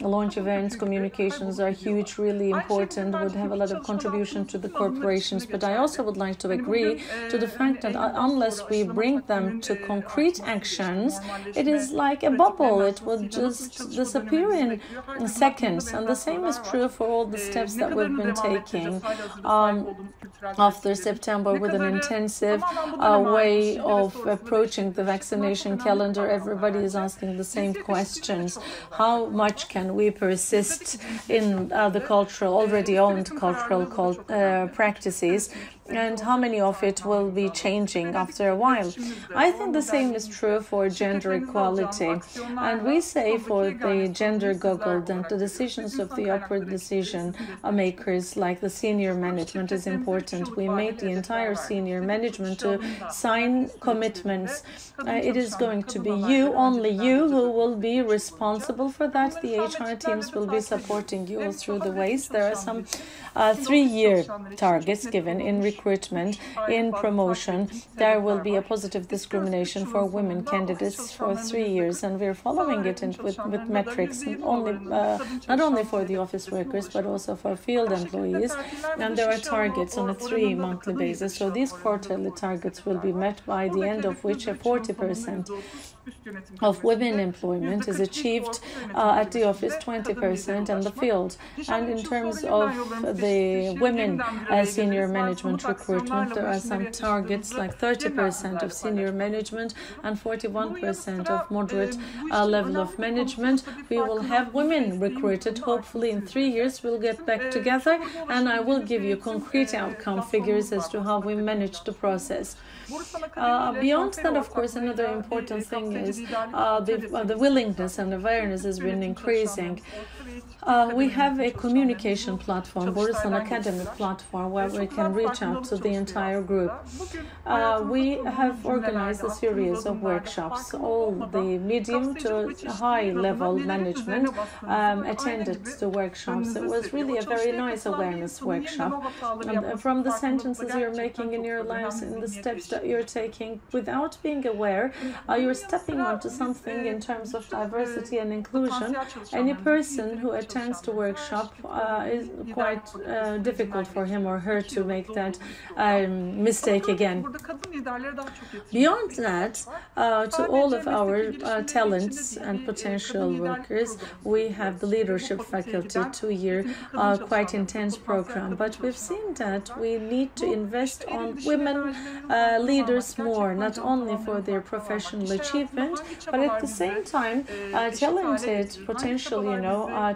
Launch events, communications are huge, really important, would have a lot of contribution to the corporations, but I also would like to agree to the fact that unless we bring them to concrete actions, it is like a bubble. It will just disappear in seconds, and the same is true for all the steps that we've been taking after September with an intensive way of approaching the vaccination calendar. Everybody is asking the same questions. How much can we persist in the cultural, already owned cultural practices, and how many of it will be changing after a while? I think the same is true for gender equality. And we say for the gender goggle that the decisions of the upper decision makers, like the senior management, is important. We made the entire senior management to sign commitments. It is going to be you, only you, who will be responsible for that. The HR teams will be supporting you all through the ways. There are some 3-year targets given in recruitment, in promotion. There will be a positive discrimination for women candidates for 3 years, and we're following it with metrics, not only for the office workers, but also for field employees. And there are targets on a 3-monthly basis. So these quarterly targets will be met, by the end of which a 40% of women employment is achieved at the office, 20% in the field. And in terms of the women senior management recruitment, there are some targets like 30% of senior management and 41% of moderate level of management. We will have women recruited. Hopefully in 3 years we'll get back together, and I will give you concrete outcome figures as to how we manage the process. Beyond that, of course, another important thing is the willingness and awareness has been increasing. We have a communication platform, Borusan Academy platform, where we can reach out to the entire group. We have organized a series of workshops. All the medium to high level management attended the workshops. It was really a very nice awareness workshop. And from the sentences you're making in your lives and the steps that you're taking without being aware, you're stepping onto something in terms of diversity and inclusion. Any person who attends the workshop is quite difficult for him or her to make that mistake again. Beyond that, to all of our talents and potential workers, we have the leadership faculty 2-year quite intense program. But we've seen that we need to invest on women leaders more, not only for their professional achievement, but at the same time, talented potential,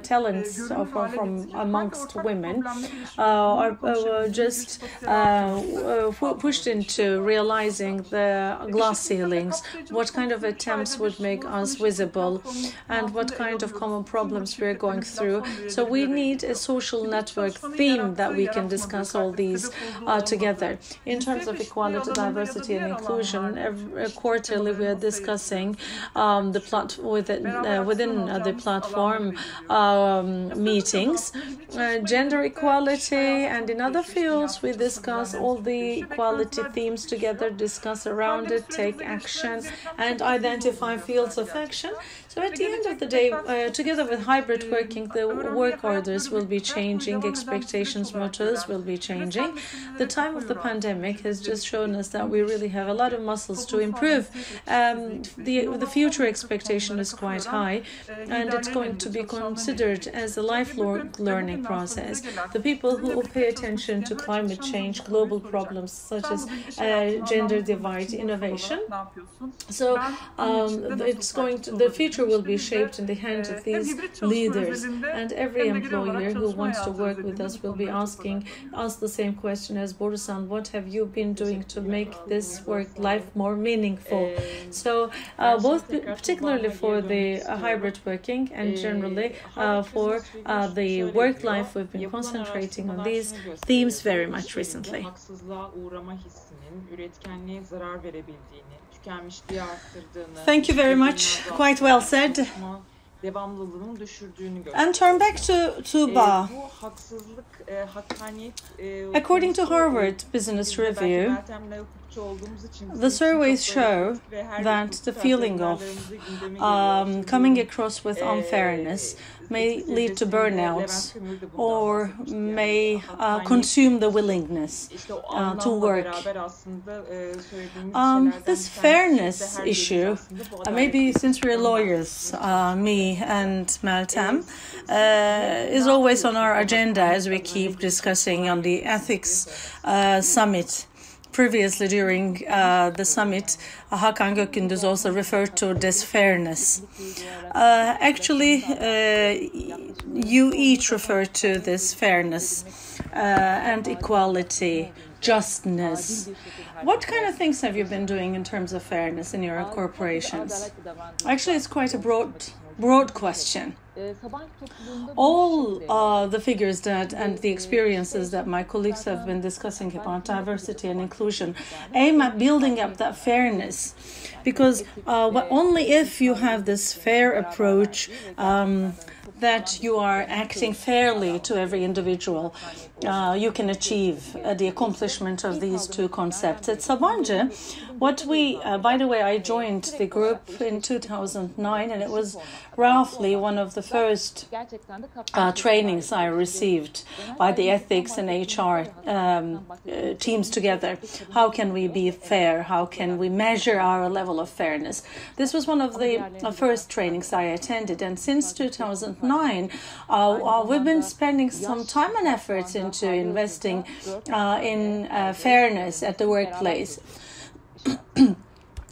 talents from amongst women are just pushed into realizing the glass ceilings, what kind of attempts would make us visible, and what kind of common problems we're going through. So we need a social network theme that we can discuss all these together. In terms of equality, diversity, and inclusion, quarterly we are discussing within the platform meetings, gender equality, and in other fields we discuss all the equality themes together, discuss around it, take action, and identify fields of action. So at the end of the day, together with hybrid working, the work orders will be changing, expectations, mottos will be changing. The time of the pandemic has just shown us that we really have a lot of muscles to improve. The future expectation is quite high, and it's going to be considered as a lifelong learning process. The people who will pay attention to climate change, global problems such as gender divide, innovation. So the future will be shaped in the hands of these leaders, and every employer who wants to work with us will be asked the same question as Borusan: what have you been doing to make this work life more meaningful? So both particularly for the hybrid working and generally for the work life, we've been concentrating on these themes very much recently. üretkenmişliği arttırdığını. Thank you very much. Quite well said. Devamlılığının düşürdüğünü And turn back to Tuğba. Bu haksızlık, hakkaniyet, According to Harvard Business Review, the surveys show that the feeling of coming across with unfairness may lead to burnout or may consume the willingness to work. This fairness issue, maybe since we're lawyers, me and Meltem, is always on our agenda as we keep discussing on the ethics summit. Previously, during the summit, Hakan Gökgündüz also referred to this fairness. Actually, you each refer to this fairness and equality, justness. What kind of things have you been doing in terms of fairness in your corporations? Actually, it's quite a broad question. All the figures that and the experiences that my colleagues have been discussing about diversity and inclusion aim at building up that fairness, because only if you have this fair approach that you are acting fairly to every individual, you can achieve the accomplishment of these two concepts. At Sabancı, what we, by the way, I joined the group in 2009, and it was roughly one of the first trainings I received by the ethics and HR teams together. How can we be fair? How can we measure our level of fairness? This was one of the first trainings I attended, and since 2009, we've been spending some time and efforts into investing in fairness at the workplace.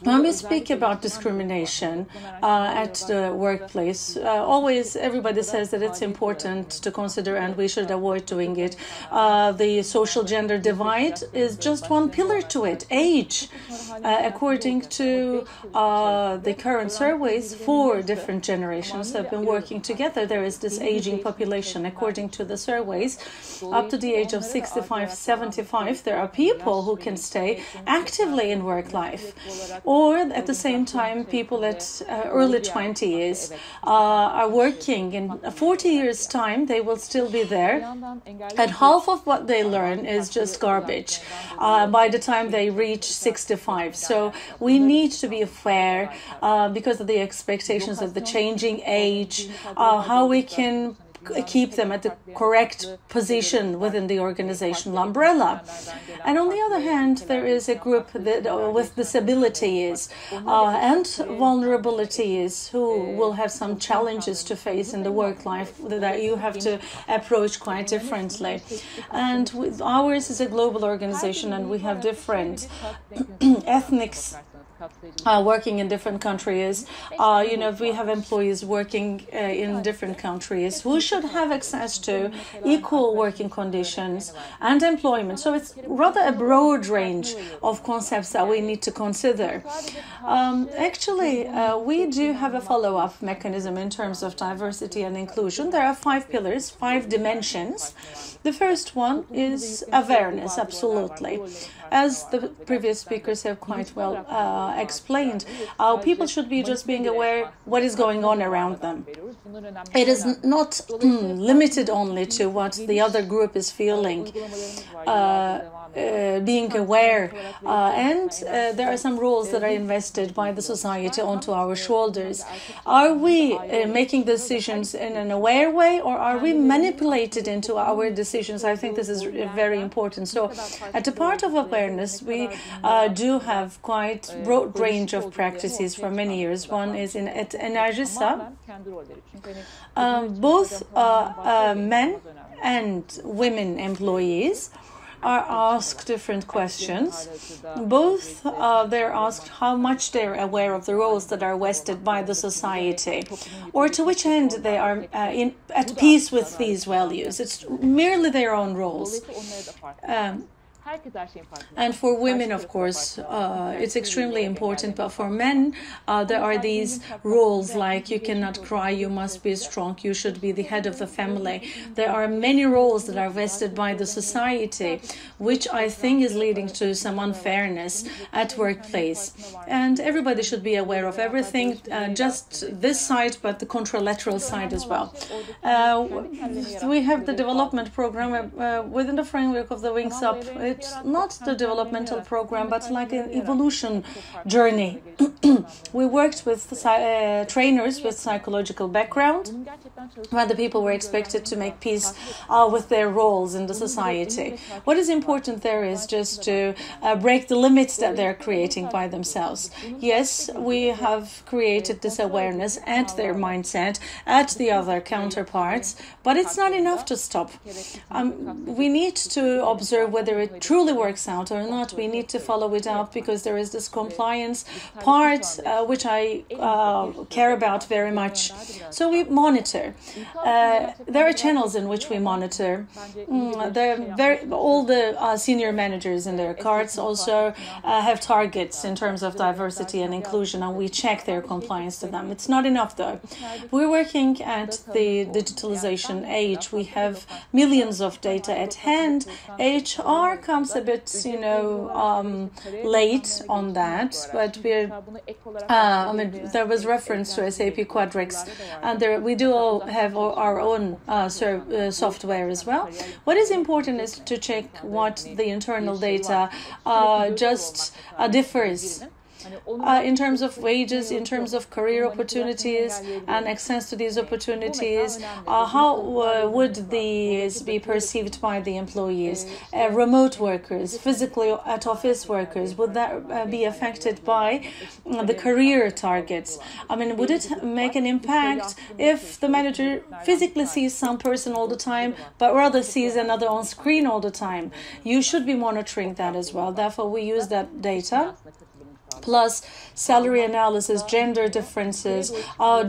When we speak about discrimination at the workplace, always everybody says that it's important to consider and we should avoid doing it. The social gender divide is just one pillar to it. Age, according to the current surveys, 4 different generations have been working together. There is this aging population. According to the surveys, up to the age of 65, 75, there are people who can stay actively in work life. Or at the same time, people at early 20s are working. In 40 years' time, they will still be there. And half of what they learn is just garbage by the time they reach 65. So we need to be fair because of the expectations of the changing age, how we can keep them at the correct position within the organizational umbrella. And on the other hand, there is a group that, with disabilities and vulnerabilities who will have some challenges to face in the work life that you have to approach quite differently. And ours is a global organization, and we have different ethnics working in different countries. We have employees working in different countries who should have access to equal working conditions and employment. So it's rather a broad range of concepts that we need to consider. Actually, we do have a follow-up mechanism in terms of diversity and inclusion. There are 5 pillars, 5 dimensions. The first one is awareness, absolutely. As the previous speakers have quite well explained, people should be just being aware what is going on around them. It is not limited only to what the other group is feeling. Being aware, and there are some roles that are invested by the society onto our shoulders. Are we making decisions in an aware way, or are we manipulated into our decisions? I think this is very important. So at the part of awareness, we do have quite broad range of practices for many years. One is at Enerjisa. Both men and women employees are asked different questions. Both they're asked how much they're aware of the roles that are vested by the society, or to which end they are at peace with these values. It's merely their own roles. And for women, of course, it's extremely important. But for men, there are these rules like you cannot cry, you must be strong, you should be the head of the family. There are many roles that are vested by the society, which I think is leading to some unfairness at workplace. And everybody should be aware of everything, just this side, but the contralateral side as well. We have the development program within the framework of the Wings Up. It's not the developmental program, but like an evolution journey. We worked with trainers with psychological background, where the people were expected to make peace with their roles in the society. What is important there is just to break the limits that they're creating by themselves. Yes, we have created this awareness at their mindset, at the other counterparts, but it's not enough to stop. We need to observe whether it truly works out or not. We need to follow it up because there is this compliance part, which I care about very much. So we monitor. There are channels in which we monitor. All the senior managers in their cards also have targets in terms of diversity and inclusion, and we check their compliance to them. It's not enough though. We're working at the digitalization age. We have millions of data at hand. HR comes a bit, late on that, but there was reference to SAP Quadrix, and we do all have our own software as well. What is important is to check what the internal data differs. In terms of wages, in terms of career opportunities and access to these opportunities, how would these be perceived by the employees? Remote workers, physically at office workers, would that be affected by the career targets? Would it make an impact if the manager physically sees some person all the time, but rather sees another on screen all the time? You should be monitoring that as well. Therefore, we use that data. Plus salary analysis, gender differences.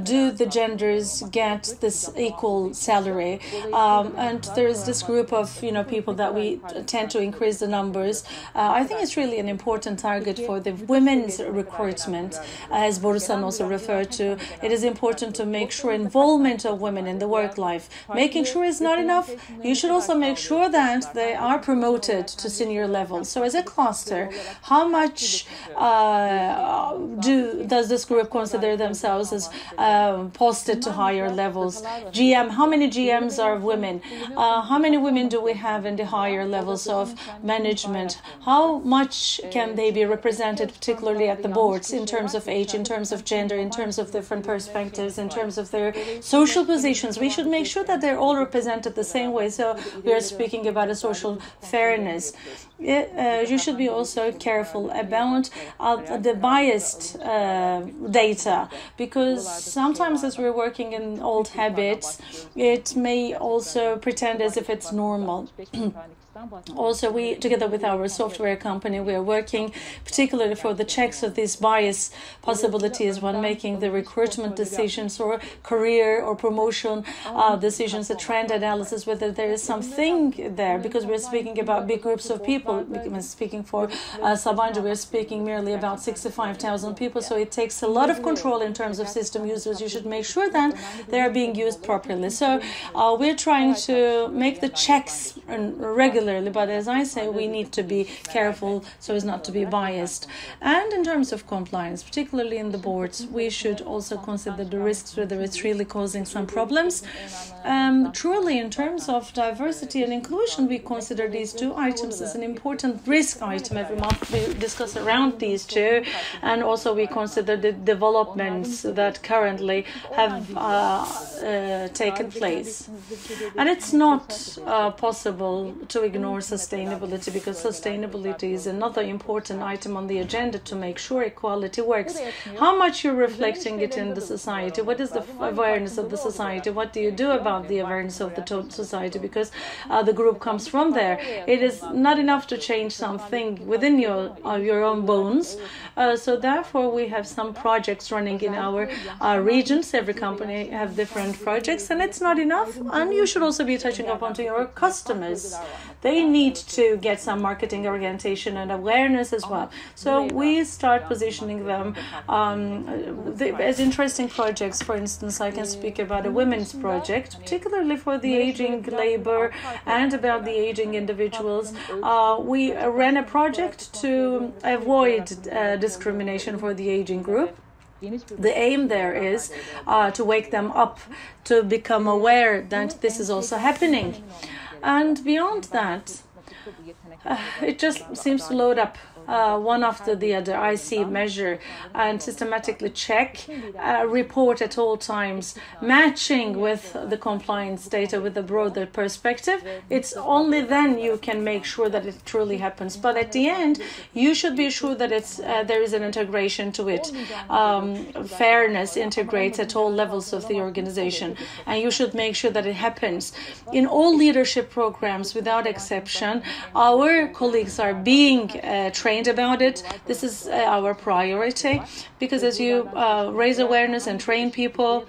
Do the genders get this equal salary? And there is this group of people that we tend to increase the numbers. I think it's really an important target for the women's recruitment, as Borusan also referred to. It is important to make sure involvement of women in the work life. Making sure is not enough. You should also make sure that they are promoted to senior levels. So as a cluster, how much does this group consider themselves as posted to higher levels? GM, how many GMs are women? How many women do we have in the higher levels of management? How much can they be represented, particularly at the boards, in terms of age, in terms of gender, in terms of different perspectives, in terms of their social positions? We should make sure that they're all represented the same way. So we are speaking about a social fairness. You should be also careful about the biased data, because sometimes as we're working in old habits, it may also pretend as if it's normal. Also, we, together with our software company, we are working particularly for the checks of these bias possibilities when making the recruitment decisions or career or promotion decisions, a trend analysis, whether there is something there, because we're speaking about big groups of people. Speaking for Sabancı, we're speaking merely about 65,000 people, so it takes a lot of control in terms of system users. You should make sure that they are being used properly. So we're trying to make the checks regularly, but as I say, we need to be careful so as not to be biased. And in terms of compliance, particularly in the boards, we should also consider the risks, whether it's really causing some problems. Truly, in terms of diversity and inclusion, we consider these two items as an important risk item. Every month we discuss around these two, and also we consider the developments that currently have taken place. And it's not possible to ignore sustainability, because sustainability is another important item on the agenda to make sure equality works. How much you're reflecting it in the society? What is the awareness of the society? What do you do about the awareness of the total society? Because the group comes from there. It is not enough to change something within your own bones. So therefore, we have some projects running in our regions. Every company have different projects, and it's not enough. And you should also be touching upon to your customers. They they need to get some marketing orientation and awareness as well. So we start positioning them as interesting projects. For instance, I can speak about a women's project, particularly for the aging labor and about the aging individuals. We ran a project to avoid discrimination for the aging group. The aim there is to wake them up, to become aware that this is also happening. And beyond that, it just seems to load up one after the other. I see, measure, and systematically check, report at all times, matching with the compliance data with a broader perspective. It's only then you can make sure that it truly happens. But at the end, you should be sure that there is an integration to it. Fairness integrates at all levels of the organization, and you should make sure that it happens. In all leadership programs, without exception, our colleagues are being trained about it. This is our priority, because as you raise awareness and train people,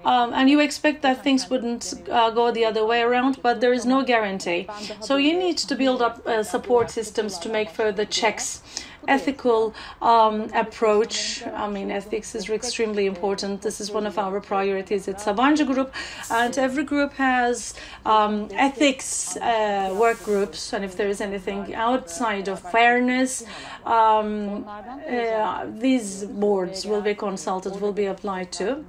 and you expect that things wouldn't go the other way around, but there is no guarantee. So you need to build up support systems to make further checks. Ethical approach. I mean, ethics is extremely important. This is one of our priorities at Sabancı Group, and every group has ethics work groups, and if there is anything outside of fairness, these boards will be consulted, will be applied to.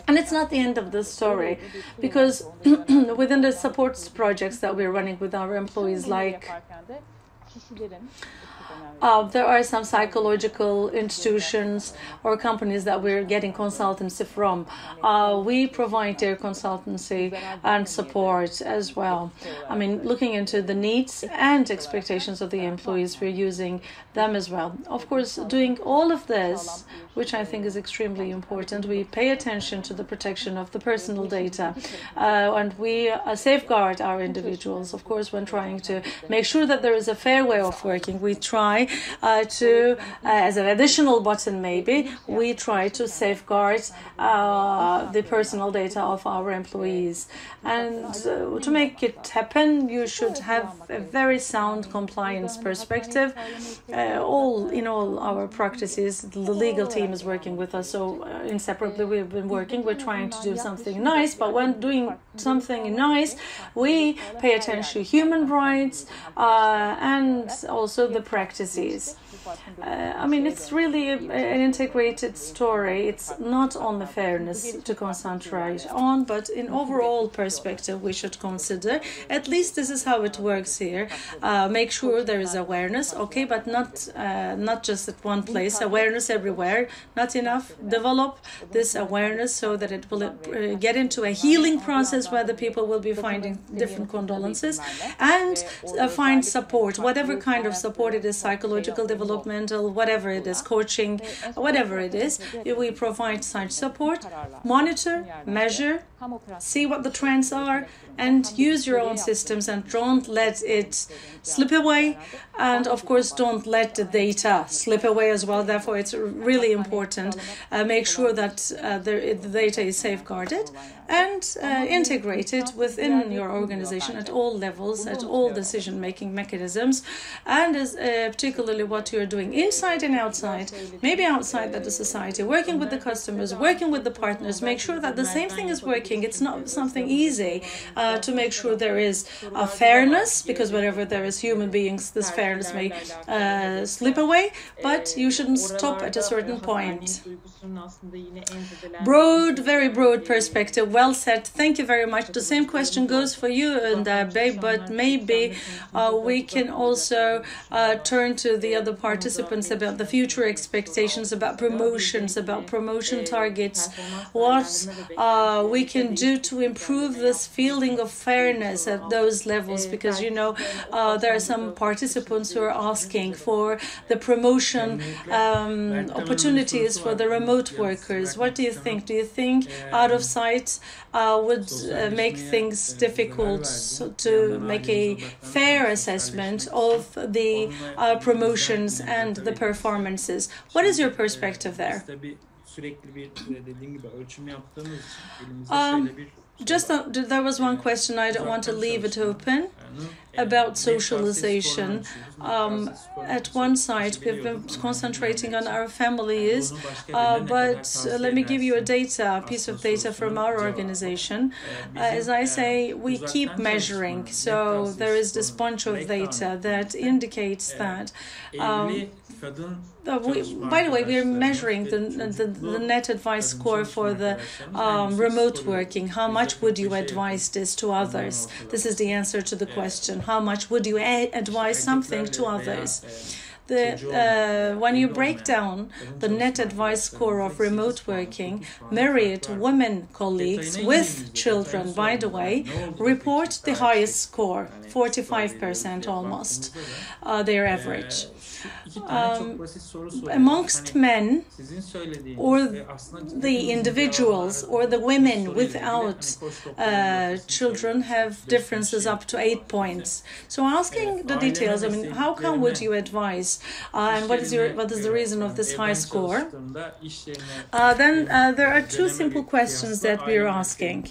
And it's not the end of the story, because within the support projects that we're running with our employees, like there are some psychological institutions or companies that we're getting consultancy from. We provide their consultancy and support as well. I mean, looking into the needs and expectations of the employees, we're using them as well. Of course, doing all of this, which I think is extremely important, we pay attention to the protection of the personal data, and we safeguard our individuals. Of course, when trying to make sure that there is a fair way of working, we try to, as an additional button maybe, we try to safeguard the personal data of our employees. And to make it happen, you should have a very sound compliance perspective. In all our practices, the legal team is working with us, so inseparably we've been working. We're trying to do something nice, but when doing something nice, we pay attention to human rights and also the practices. I mean, it's really an integrated story. It's not only fairness to concentrate on, but in overall perspective, we should consider, at least this is how it works here. Make sure there is awareness, okay, but not just at one place. Awareness everywhere, not enough. Develop this awareness so that it will get into a healing process where the people will be finding different condolences and find support, whatever kind of support it is, psychological, developmental, whatever it is, coaching, whatever it is. We provide such support, monitor, measure, see what the trends are, and use your own systems, and don't let it slip away. And of course, don't let the data slip away as well. Therefore, it's really important. Make sure that the data is safeguarded and integrated within your organization at all levels, at all decision-making mechanisms, and particularly what you're doing inside and outside, maybe outside the society, working with the customers, working with the partners. Make sure that the same thing is working. It's not something easy to make sure there is a fairness, because whenever there is human beings, this fairness may slip away, but you shouldn't stop at a certain point. Broad, very broad perspective. Well said. Thank you very much. The same question goes for you, Önder Bey, but maybe we can also turn to the other participants about the future expectations, about promotions, about promotion targets, what we can do to improve this feeling of fairness at those levels, because you know there are some participants who are asking for the promotion opportunities for the remote workers. What do you think? Do you think out of sight would make things difficult to make a fair assessment of the promotions and the performances? What is your perspective there? There was one question, I don't want to leave it open, about socialization. At one side, we've been concentrating on our families, but let me give you a piece of data from our organization. As I say, we keep measuring, so there is this bunch of data that indicates that by the way, we are measuring the net advice score for the remote working. How much would you advise this to others? This is the answer to the question. How much would you advise something to others? When you break down the net advice score of remote working, married women colleagues with children, by the way, report the highest score, 45% almost, their average. Amongst men, or the individuals, or the women without children have differences up to 8 points. So asking the details, I mean, how come would you advise, and what is the reason of this high score? Then there are two simple questions that we are asking.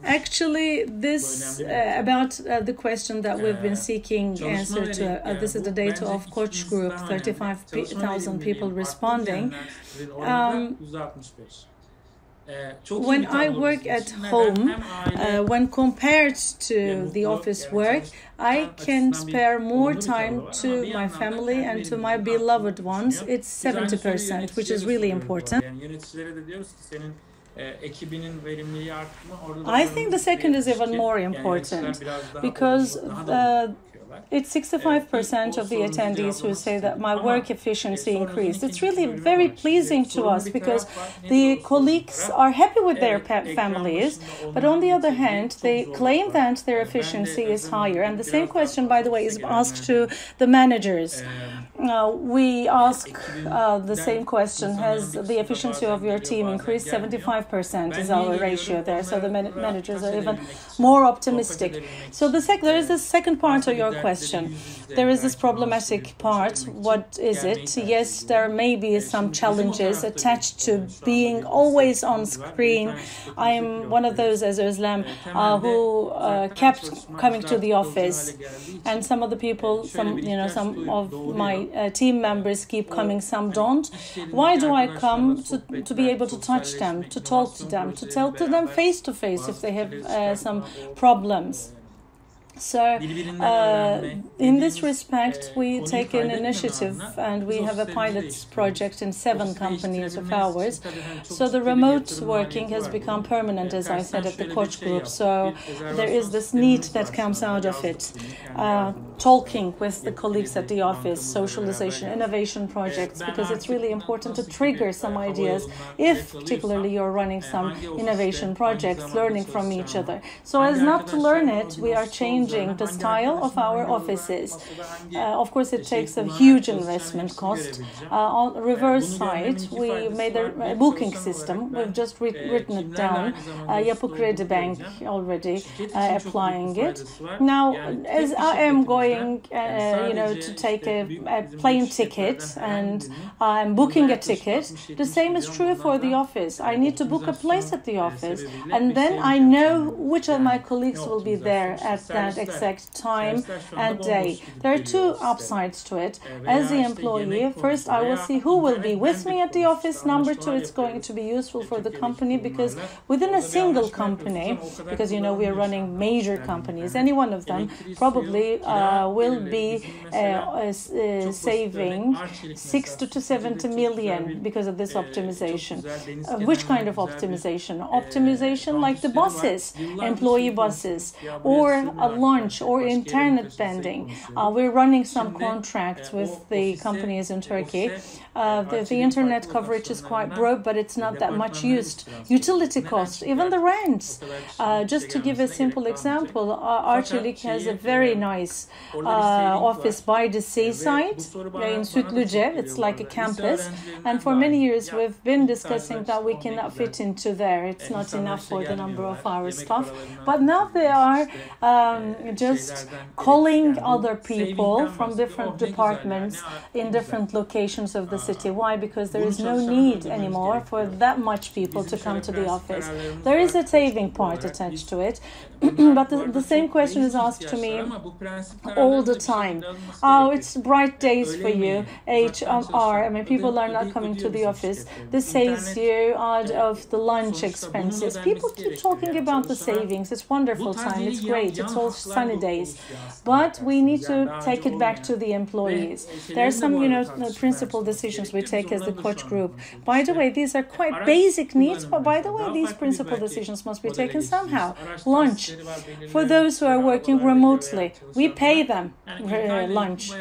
Actually, this about the question that we've been seeking answer to, this is the data of Koç Group, 35,000 people responding. When I work at home, when compared to the office work, I can spare more time to my family and to my beloved ones. It's 70%, which is really important. I think the second is even more important because it's 65% of the attendees who say that my work efficiency increased. It's really very pleasing to us because the colleagues are happy with their families, but on the other hand, they claim that their efficiency is higher. And the same question, by the way, is asked to the managers. We ask the same question: has the efficiency of your team increased? 75% is our ratio there, so the managers are even more optimistic. So there is the second part of your question. There is this problematic part. What is it? Yes, there may be some challenges attached to being always on screen. I'm one of those, as Özlem, who kept coming to the office, and some of the people, some of my team members keep coming, some don't. Why do I come? To be able to touch them, to talk to them, to tell to them face to face if they have some problems. So in this respect, we take an initiative and we have a pilot project in 7 companies of ours. So the remote working has become permanent, as I said, at the Koç Group. So there is this need that comes out of it. Talking with the colleagues at the office, socialization, innovation projects, because it's really important to trigger some ideas if particularly you're running some innovation projects, learning from each other. So as not to learn it, we are changing the style of our offices. Of course, it takes a huge investment cost. On the reverse side, we made a booking system. We've just written it down. Yapı Kredi Bank already applying it. Now, as I am going, to take a plane ticket and I'm booking a ticket, the same is true for the office. I need to book a place at the office, and then I know which of my colleagues will be there at that exact time and day. There are 2 upsides to it. As the employee, first I will see who will be with me at the office. Number 2, it's going to be useful for the company because within a single company, because we are running major companies, any one of them probably will be saving 60 to 70 million because of this optimization. Which kind of optimization? Optimization like the buses, employee buses, or a lunch or internet vending. We're running some contracts with the companies in Turkey. The internet coverage is quite broad, but it's not that much used. Utility costs, even the rents. Just to give a simple example, Arçelik has a very nice office by the seaside in Sütlüce. It's like a campus, and for many years we've been discussing that we cannot fit into there. It's not enough for the number of our staff, but now they are just calling other people from different departments in different locations of the city. Why? Because there is no need anymore for that much people to come to the office. There is a saving part attached to it, but the same question is asked to me all the time. Oh, it's bright days for you, HR. I mean, people are not coming to the office. This saves you out of the lunch expenses. People keep talking about the savings. It's wonderful time. It's great. It's all sunny days. But we need to take it back to the employees. There are some, principal decisions we take as the coach group. By the way, these are quite basic needs, but by the way, these principal decisions must be taken somehow. Lunch. For those who are working remotely, we pay them lunch.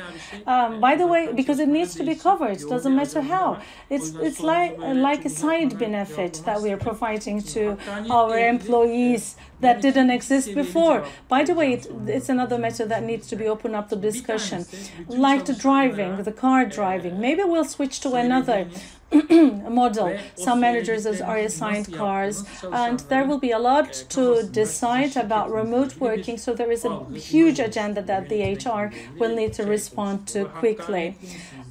By the way, because it needs to be covered, it doesn't matter how. It's like a side benefit that we are providing to our employees that didn't exist before. By the way, it's another matter that needs to be opened up to discussion. Like the car driving. Maybe we'll switch to another model. Some managers are assigned cars, and there will be a lot to decide about remote working, so there is a huge agenda that the HR will need to respond to quickly.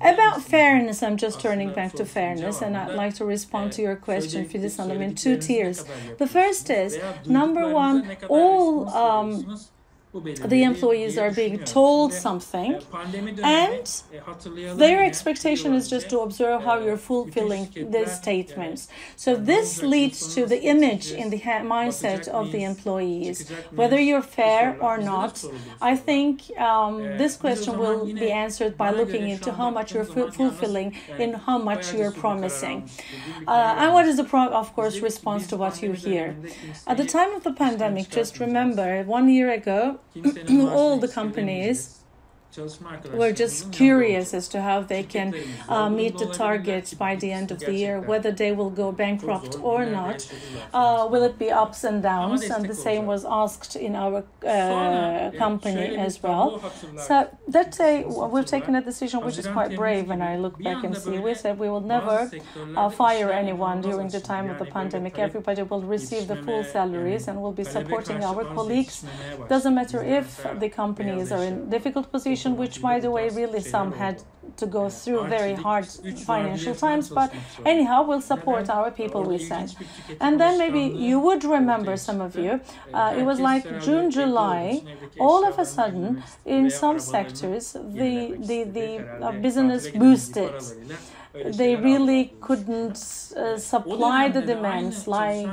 About fairness, I'm just turning back to fairness, and I'd like to respond to your question, Filiz Hanım, in two tiers. The first is, number one, all the employees are being told something, and their expectation is just to observe how you're fulfilling these statements. So this leads to the image in the mindset of the employees, whether you're fair or not. I think this question will be answered by looking into how much you're fulfilling and how much you're promising. And what is the, of course, response to what you hear. At the time of the pandemic, just remember, 1 year ago, all the companies were just curious as to how they can meet the targets by the end of the year, whether they will go bankrupt or not. Will it be ups and downs? And the same was asked in our company as well. So that day, we've taken a decision which is quite brave when I look back and see. We said we will never fire anyone during the time of the pandemic. Everybody will receive the full salaries and will be supporting our colleagues. Doesn't matter if the companies are in difficult position, which, by the way, really some had to go through very hard financial times, but anyhow, we'll support our people, we said. And then maybe you would remember, some of you, it was like June, July, all of a sudden, in some sectors, the business boosted. They really couldn't supply the demands, like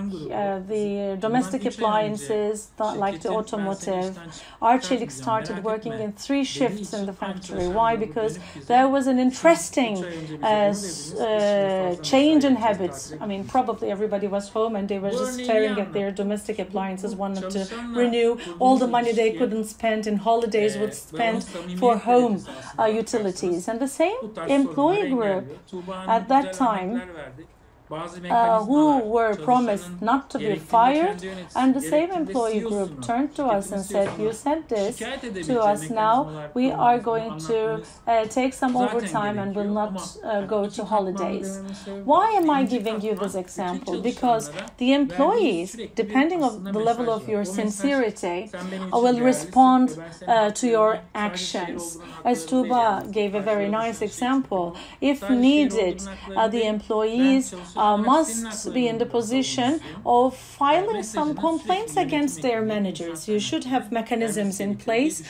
the domestic appliances, like the automotive. Arçelik started working in 3 shifts in the factory. Why? Because there was an interesting change in habits. I mean, probably everybody was home and they were just staring at their domestic appliances, wanted to renew all the money they couldn't spend in holidays would spend for home utilities. And the same employee group at that time who were promised not to be fired, and the same employee group turned to us and said, you said this to us, now we are going to take some overtime and will not go to holidays. Why am I giving you this example? Because the employees, depending on the level of your sincerity, will respond to your actions. As Tuğba gave a very nice example, if needed, the employees must be in the position of filing some complaints against their managers. You should have mechanisms in place.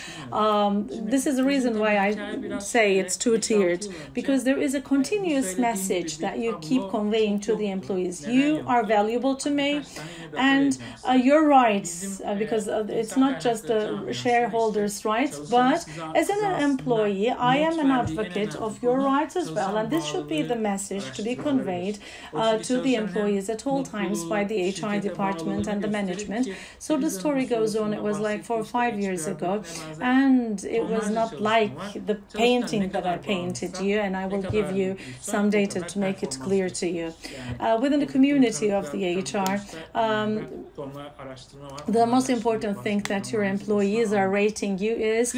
This is the reason why I say it's two-tiered, because there is a continuous message that you keep conveying to the employees. You are valuable to me, and your rights, because it's not just the shareholders' rights, but as an employee, I am an advocate of your rights as well, and this should be the message to be conveyed to the employees at all times by the HR department and the management. So the story goes on. It was like 4 or 5 years ago, and it was not like the painting that I painted you, and I will give you some data to make it clear to you. Within the community of the HR, the most important thing that your employees are rating you is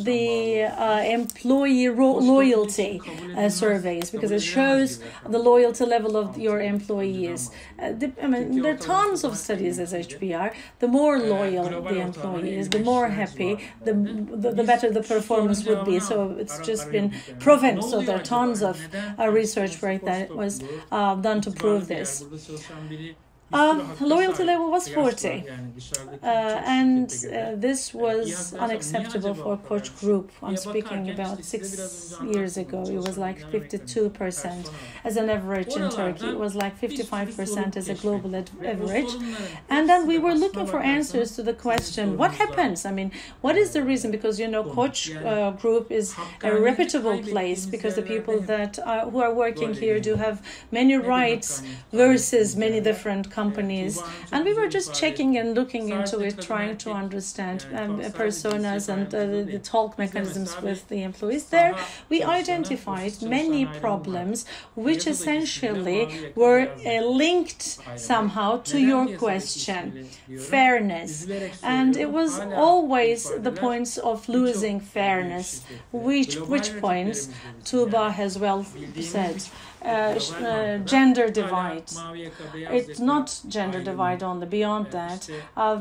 the employee loyalty surveys, because it shows the loyalty loyalty level of your employees. There are tons of studies as HBR. The more loyal the employee is, the more happy, the better the performance would be. So it's just been proven. So there are tons of research work that was done to prove this. Loyalty level was 40, and this was unacceptable for coach group. I'm speaking about 6 years ago. It was like 52% as an average in Turkey. It was like 55% as a global average. And then we were looking for answers to the question, what happens? I mean, what is the reason? Because, you know, coach group is a reputable place because the people that who are working here do have many rights versus many different companies, and we were just checking and looking into it, trying to understand personas and the talk mechanisms with the employees. There we identified many problems which essentially were linked somehow to your question, fairness, and it was always the points of losing fairness. Which points? Tuğba has well said. Gender divide. It's not gender divide only. Beyond that,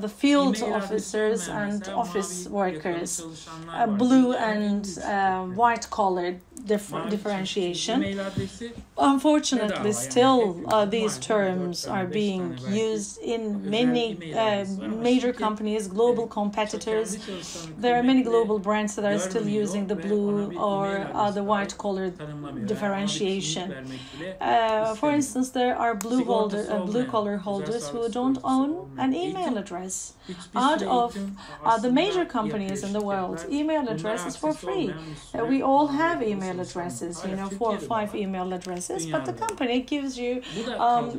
the field officers and office workers, blue and white collar differentiation. Unfortunately, still these terms are being used in many major companies, global competitors. There are many global brands that are still using the blue or the white collar differentiation. For instance, there are blue collar holders who don't own an email address. Out of the major companies in the world, email address is for free. We all have email addresses, you know, 4 or 5 email addresses, but the company gives you,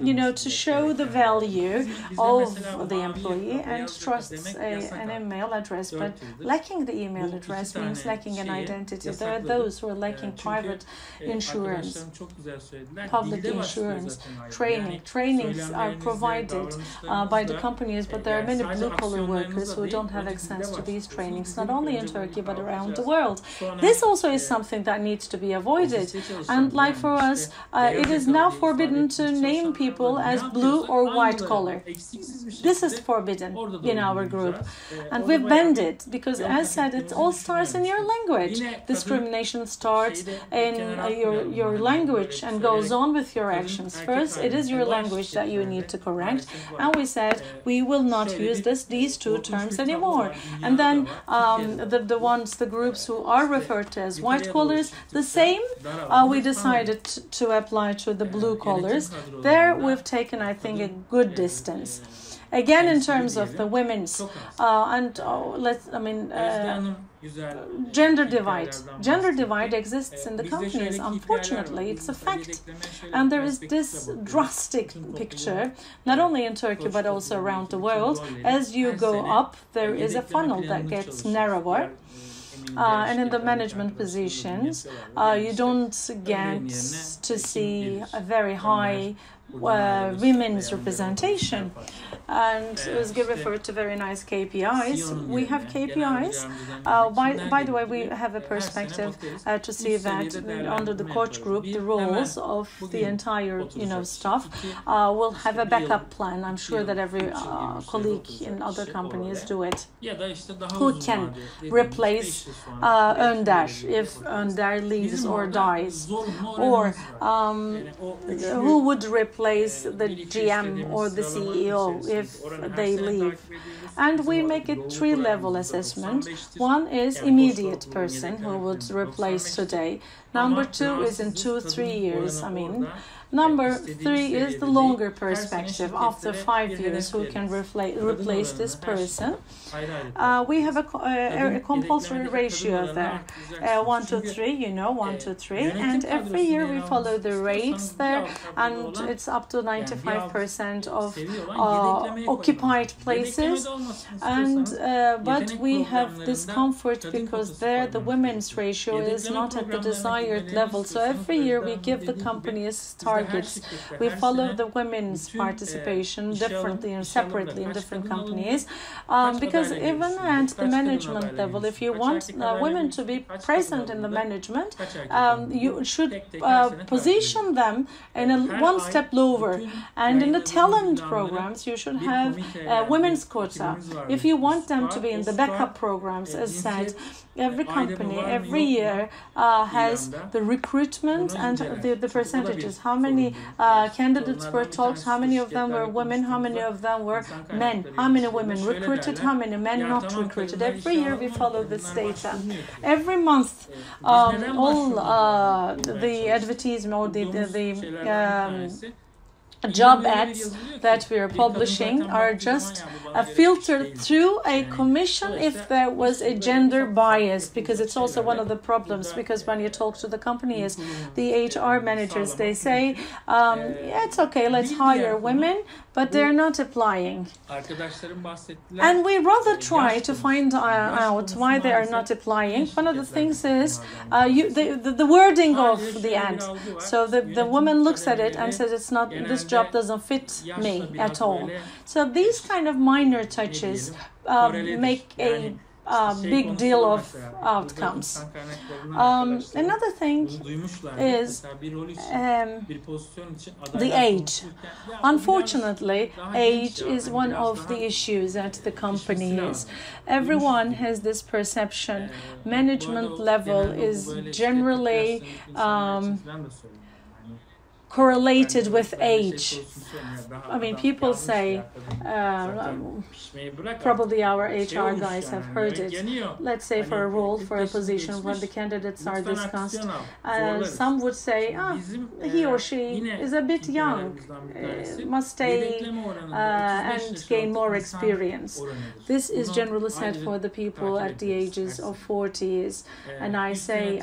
you know, to show the value of the employee and trusts an email address. But lacking the email address means lacking an identity. There are those who are lacking private insurance, public insurance, training. Trainings are provided by the companies, but there are many blue-collar workers who don't have access to these trainings, not only in Turkey, but around the world. This also is something that needs to be avoided. And like for us, it is now forbidden to name people as blue or white collar. This is forbidden in our group. And we've banned it because, as said, it all starts in your language. Discrimination starts in your language and goes on with your actions. First, it is your language that you need to correct. And we said we will not use these two terms anymore. And then the groups who are referred to as white collars, the same, we decided to apply to the blue collars. There we've taken, I think, a good distance. Again, in terms of the women's gender divide. Gender divide exists in the companies. Unfortunately, it's a fact. And there is this drastic picture, not only in Turkey, but also around the world. As you go up, there is a funnel that gets narrower. And in the management positions, you don't get to see a very high women's representation. And it was referred to very nice KPIs. We have KPIs. By the way, we have a perspective to see that under the coach group, the roles of the entire staff will have a backup plan. I'm sure that every colleague in other companies do it. Who can replace Önder if Önder leaves or dies? Or who would replace the GM or the CEO if they leave? And we make a 3-level assessment. One is immediate person who would replace today. Number 2 is in 2-3 years. Number 3 is the longer perspective, after 5 years, who can replace this person. We have a compulsory ratio there, 1 to 3, 1 to 3, and every year we follow the rates there, and it's up to 95% of occupied places. And but we have discomfort because there the women's ratio is not at the desired level. So every year we give the company a target targets. We follow the women's participation differently and separately in different companies, because even at the management level, if you want women to be present in the management, you should position them in one step lower. And in the talent programs, you should have women's quota. If you want them to be in the backup programs, as said, every company, every year has the recruitment and the percentages. How many candidates were talked, how many of them were women, how many of them were men, how many women recruited, how many men not recruited. Every year we follow this data. Every month, all the advertisement or the job ads that we are publishing are just filtered through a commission if there was a gender bias, because it's also one of the problems, because when you talk to the companies, the HR managers, they say, yeah, it's okay, let's hire women, but they're not applying. And we rather try to find out why they are not applying. One of the things is the wording of the ad. So the woman looks at it and says, it's not, this job doesn't fit me at all. So these kind of minor touches make a big deal of outcomes. Another thing is the age. Unfortunately, age is one of the issues at the companies. Everyone has this perception. Management level is generally correlated with age. I mean, people say, probably our HR guys have heard it. Let's say for a role, for a position, when the candidates are discussed, some would say, he or she is a bit young, must stay and gain more experience. This is generally said for the people at the ages of 40s. And I say,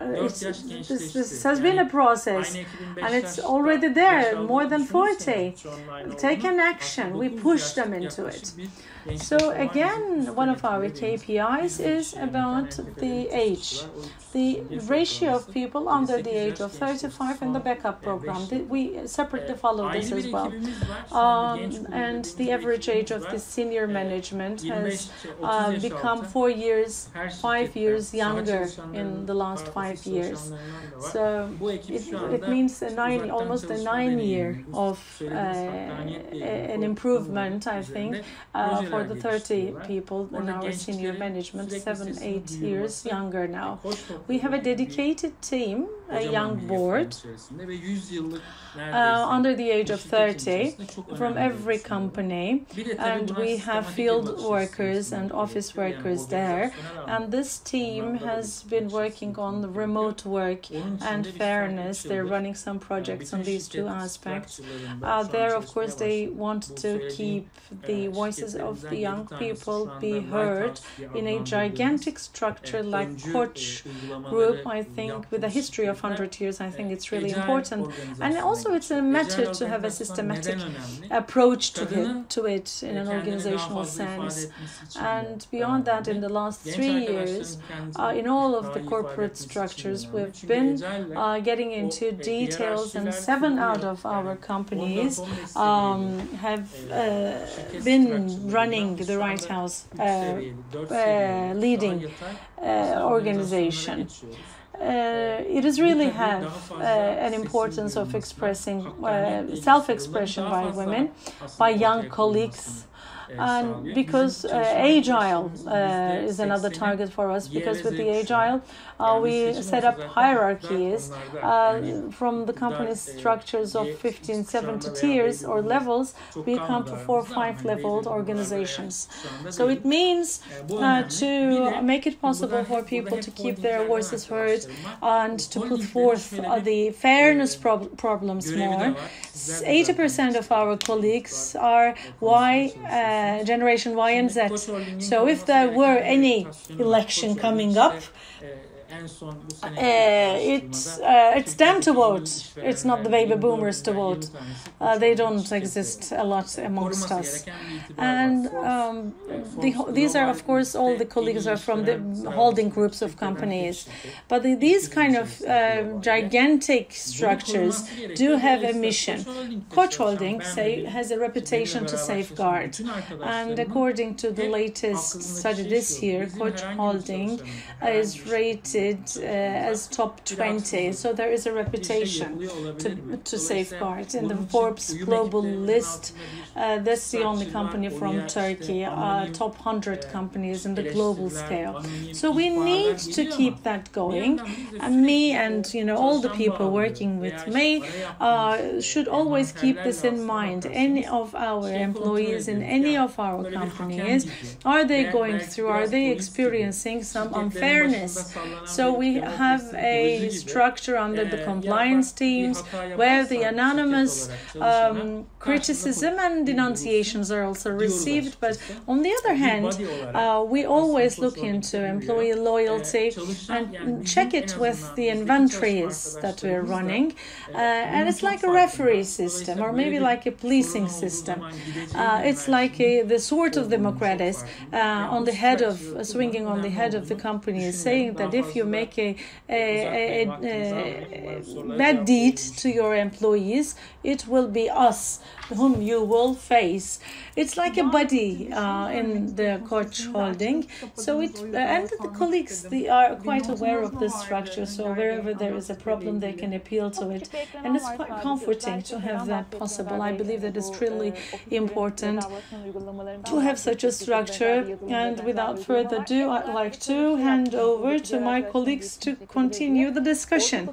this has been a process, and it's already there, more than 40. Take an action. We push them into it. So again, one of our KPIs is about the age. The ratio of people under the age of 35 in the backup program. We separately follow this as well. And the average age of the senior management has become 5 years younger in the last 5 years. So it means almost a 9 year of an improvement, I think, for the 30 people in our senior management, 7-8 years younger now. We have a dedicated team, a young board, under the age of 30 from every company, and we have field workers and office workers there. And this team has been working on the remote work and fairness. They're running some projects on these two aspects. There, of course, they want to keep the voices of the young people be heard in a gigantic structure like Koç group. I think with a history of 100 years, I think it's really important. And also it's a matter to have a systematic approach to it in an organizational sense. And beyond that, in the last 3 years, in all of the corporate structures, we've been getting into details, and 7 out of our companies have been running the Right House leading organization. It does really have an importance of expressing self-expression by women, by young colleagues. And because agile is another target for us, because with the agile we set up hierarchies from the company's structures of 15, 17 tiers or levels. We come to 4 or 5 leveled organizations. So it means to make it possible for people to keep their voices heard and to put forth the fairness problems more. 80% of our colleagues are Generation Y and Z. So if there were any election coming up, It's them to vote. It's not the baby boomers to vote. They don't exist a lot amongst us. And these are, of course, all the colleagues are from the holding groups of companies. But these kind of gigantic structures do have a mission. Koç Holding has a reputation to safeguard. And according to the latest study this year, Koç Holding is rated as top 20. So there is a reputation to safeguard. In the Forbes global list, that's the only company from Turkey, top 100 companies in the global scale. So we need to keep that going. And me and all the people working with me should always keep this in mind. Any of our employees in any of our companies, are they experiencing some unfairness? So we have a structure under the compliance teams where the anonymous criticism and denunciations are also received. But on the other hand, we always look into employee loyalty and check it with the inventories that we're running. And it's like a referee system, or maybe like a policing system. It's like the sword of Democrates swinging on the head of the company, saying that if you make a bad deed to your employees, it will be us whom you will face. It's like a buddy in the Koç Holding. So and the colleagues, they are quite aware of this structure. So wherever there is a problem, they can appeal to it. And it's quite comforting to have that possible. I believe that it's really important to have such a structure. And without further ado, I'd like to hand over to my colleagues to continue the discussion.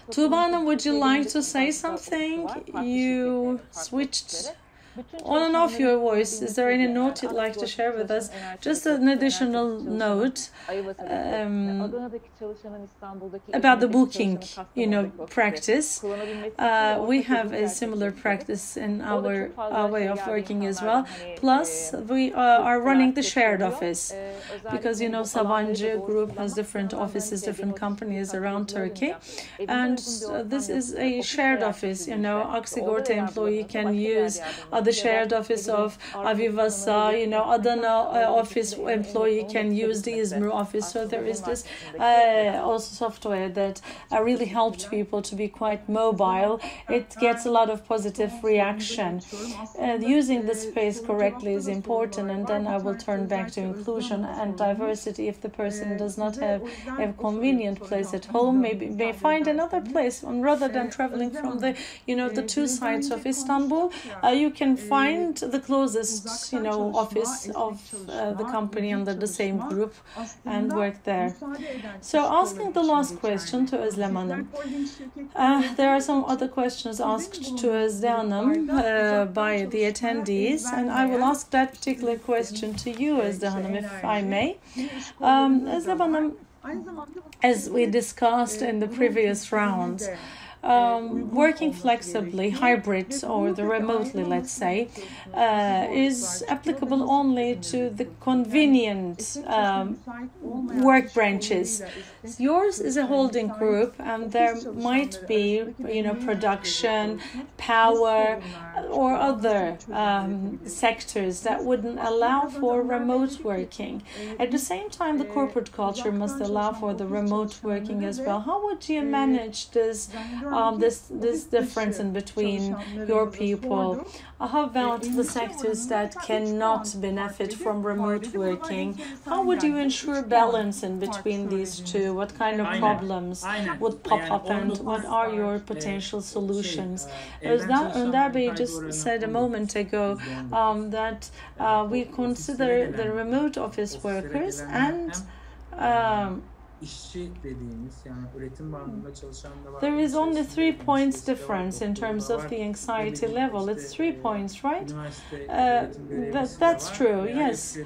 Tuğba, would you like to say something? You switched on and off your voice. Is there any note you'd like to share with us? Just an additional note about the booking, practice. We have a similar practice in our way of working as well. Plus, we are running the shared office because, Sabancı group has different offices, different companies around Turkey. And this is a shared office. Aksigorta employee can use the shared office of Avivasa, Adana office employee can use the Izmir office. So there is this also software that really helped people to be quite mobile. It gets a lot of positive reaction. Using the space correctly is important, and then I will turn back to inclusion and diversity. If the person does not have a convenient place at home, maybe may find another place, and rather than traveling from the two sides of Istanbul, you can find the closest office of the company under the same group and work there. So asking the last question to Özlem Hanım. There are some other questions asked to Özde Hanım by the attendees, and I will ask that particular question to you, Özde Hanım, if I may. Özlem Hanım, as we discussed in the previous round, working flexibly, hybrid or the remotely, let's say, is applicable only to the convenient work branches. Yours is a holding group, and there might be, production, power, or other sectors that wouldn't allow for remote working. At the same time, the corporate culture must allow for the remote working as well. How would you manage this difference in between your people? How about the sectors that cannot benefit from remote working? How would you ensure balance in between these two? What kind of problems would pop up, and what are your potential solutions? Önder Bey just said a moment ago that we consider the remote office workers and işçi dediğimiz yani üretim bandında çalışan da var. There is only 3 points difference in terms of the anxiety level. It's 3 points, right? That's true, yes.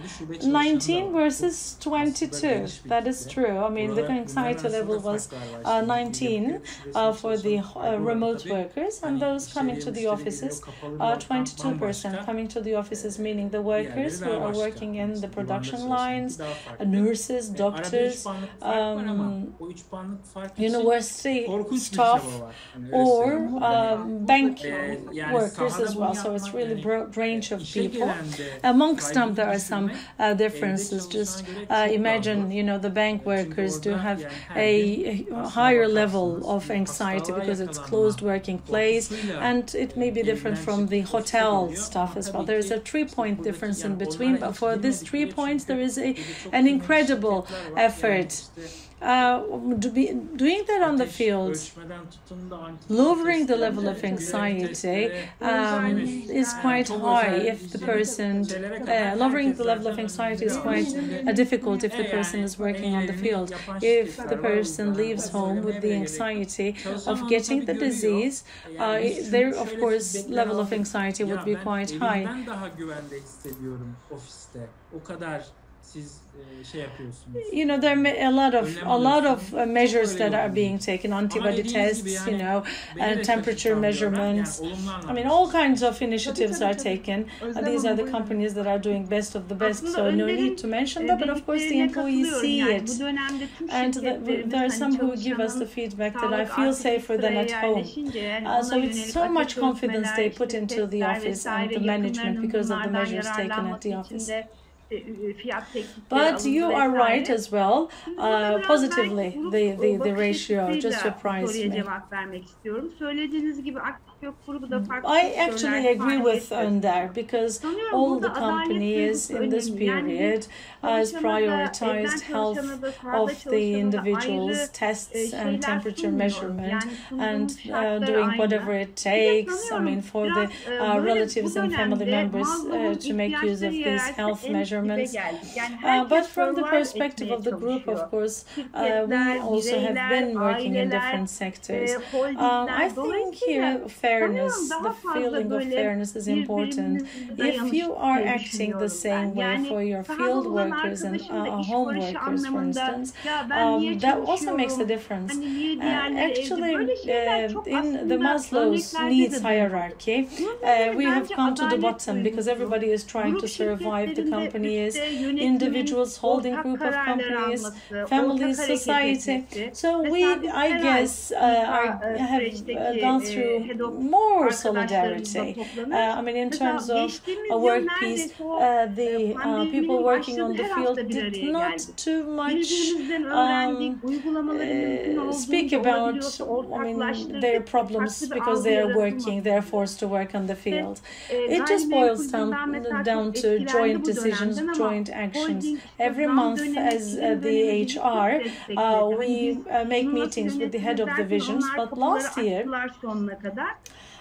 19 versus 22. That is true. I mean, the anxiety level was 19 for the remote workers, and those coming to the offices, 22% coming to the offices, meaning the workers who are working in the production lines, nurses, doctors, university staff, or bank workers as well. So it's really broad range of people. Amongst them, there are some differences. Just imagine, the bank workers do have a higher level of anxiety because it's closed working place, and it may be different from the hotel staff as well. There is a 3-point difference in between, but for these 3 points, there is an incredible effort. Doing that on the field, lowering the level of anxiety is quite high if the person, lowering the level of anxiety is quite difficult if the person is working on the field. If the person leaves home with the anxiety of getting the disease, their, of course, level of anxiety would be quite high. There are a lot of measures that are being taken, antibody tests, temperature measurements. I mean, all kinds of initiatives are taken. These are the companies that are doing best of the best, so no need to mention that, but of course the employees see it. And there are some who give us the feedback that I feel safer than at home. So it's so much confidence they put into the office and the management because of the measures taken at the office. But you are right as well. Positively, the ratio just surprised me. I actually agree with Önder because all the companies in this period has prioritized health of the individuals, tests and temperature measurement, and doing whatever it takes, I mean, for the relatives and family members to make use of these health measurements. But from the perspective of the group, of course, we also have been working in different sectors. I think here fairness, the feeling of fairness is important. If you are acting the same way for your field workers and home workers, for instance, that also makes a difference. Actually, in the Maslow's needs hierarchy, we have come to the bottom because everybody is trying to survive. The companies, individuals, holding group of companies, families, society. So we, I guess, have gone through more solidarity. I mean, in terms of a work piece, the people working on the field did not too much speak about, their problems because they are working, they are forced to work on the field. It just boils down to joint decisions, joint actions. Every month as the HR, we make meetings with the head of divisions, but last year,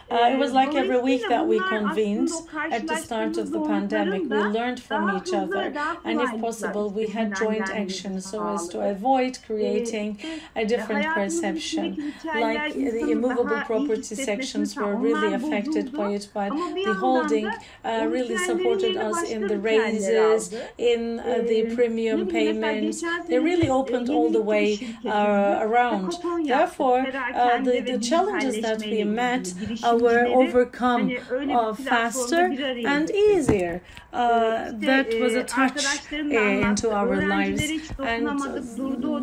it was like every week that we convened at the start of the pandemic. We learned from each other, and if possible, we had joint action so as to avoid creating a different perception. Like the immovable property sections were really affected by it, but the holding really supported us in the raises, in the premium payments. They really opened all the way around. Therefore, the challenges that we met were overcome faster and easier. That was a touch into our lives, and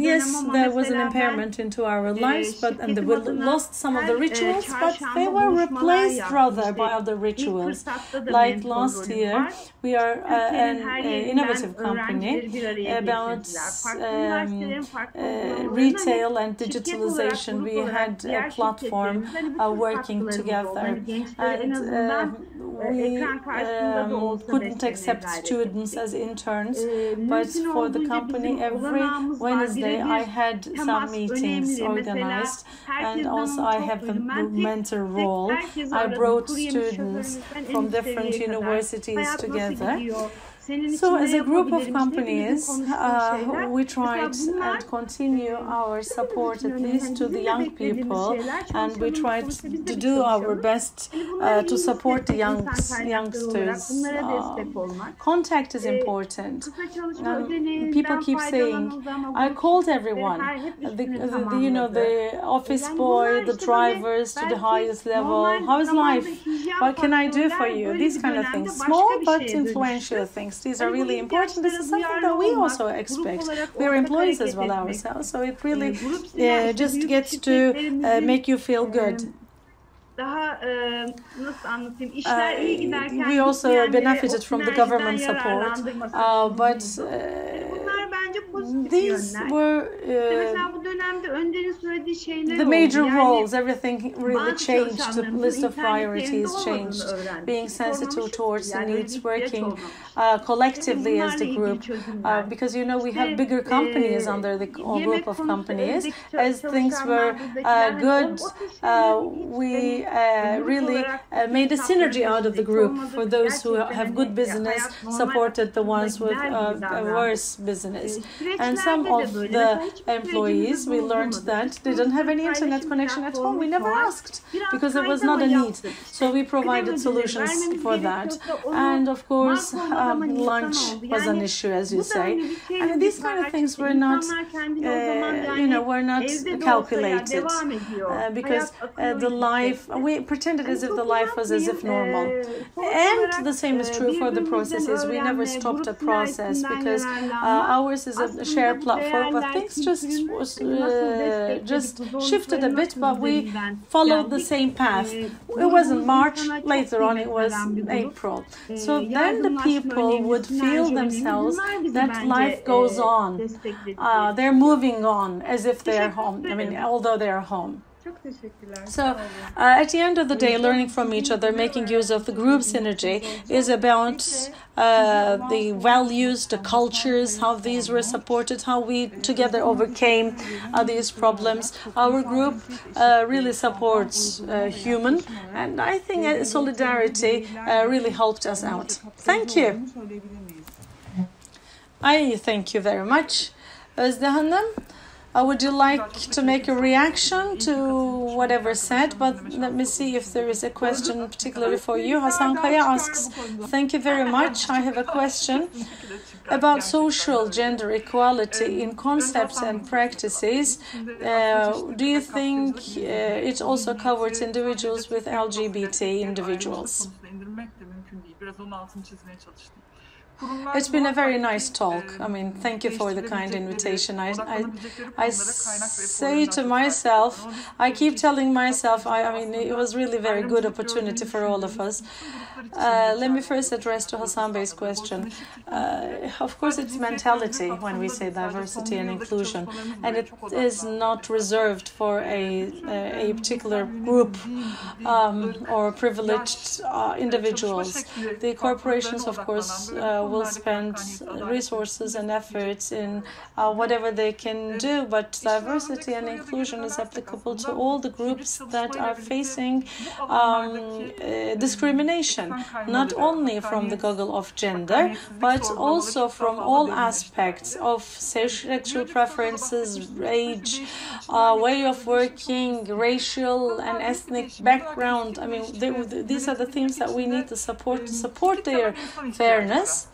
yes, there was an impairment into our lives, and we lost some of the rituals, but they were replaced rather by other rituals. Like last year, we are an innovative company about retail and digitalization. We had a platform working together, and we couldn't accept students as interns, but for the company every Wednesday I had some meetings organized, and also I have a mentor role. I brought students from different universities together. So as a group of companies, we tried and continue our support at least to the young people, and we tried to do our best to support the youngsters. Contact is important. People keep saying, I called everyone, the office boy, the drivers to the highest level. How is life? What can I do for you? These kind of things. Small but influential things. These are really important. This is something that we also expect. We're employees as well ourselves, so it really just gets to make you feel good. We also benefited from the government support, but these were the major roles. Everything really changed. The list of priorities changed. Being sensitive towards the needs, working collectively as the group, because we have bigger companies under the group of companies. As things were good, we really made a synergy out of the group. For those who have good business, supported the ones with worse business. And some of the employees, we learned that they didn't have any internet connection at home. We never asked because it was not a need. So we provided solutions for that. And of course, lunch was an issue, as you say. And these kind of things were not, were not calculated because the life, we pretended as if the life was as if normal. And the same is true for the processes. We never stopped a process because ours is a shared platform, but things just shifted a bit, but we followed the same path. It wasn't March, later on it was April. So then the people would feel themselves that life goes on. They're moving on as if they are home. Although they are home. So, at the end of the day, learning from each other, making use of the group synergy is about the values, the cultures, how these were supported, how we together overcame these problems. Our group really supports human, and I think solidarity really helped us out. Thank you. I thank you very much. Özde Hanım, would you like to make a reaction to whatever said? But let me see if there is a question particularly for you. Hasan Kaya asks, thank you very much. I have a question about social gender equality in concepts and practices. Do you think it also covers individuals with LGBT individuals? It's been a very nice talk. Thank you for the kind invitation. I say to myself, I keep telling myself, it was really very good opportunity for all of us. Let me first address to Hasan Bey's question. Of course, it's mentality when we say diversity and inclusion, and it is not reserved for a particular group or privileged individuals. The corporations, of course, will spend resources and efforts in whatever they can do, but diversity and inclusion is applicable to all the groups that are facing discrimination, not only from the goggle of gender, but also from all aspects of sexual preferences, age, way of working, racial and ethnic background. These are the things that we need to support their fairness.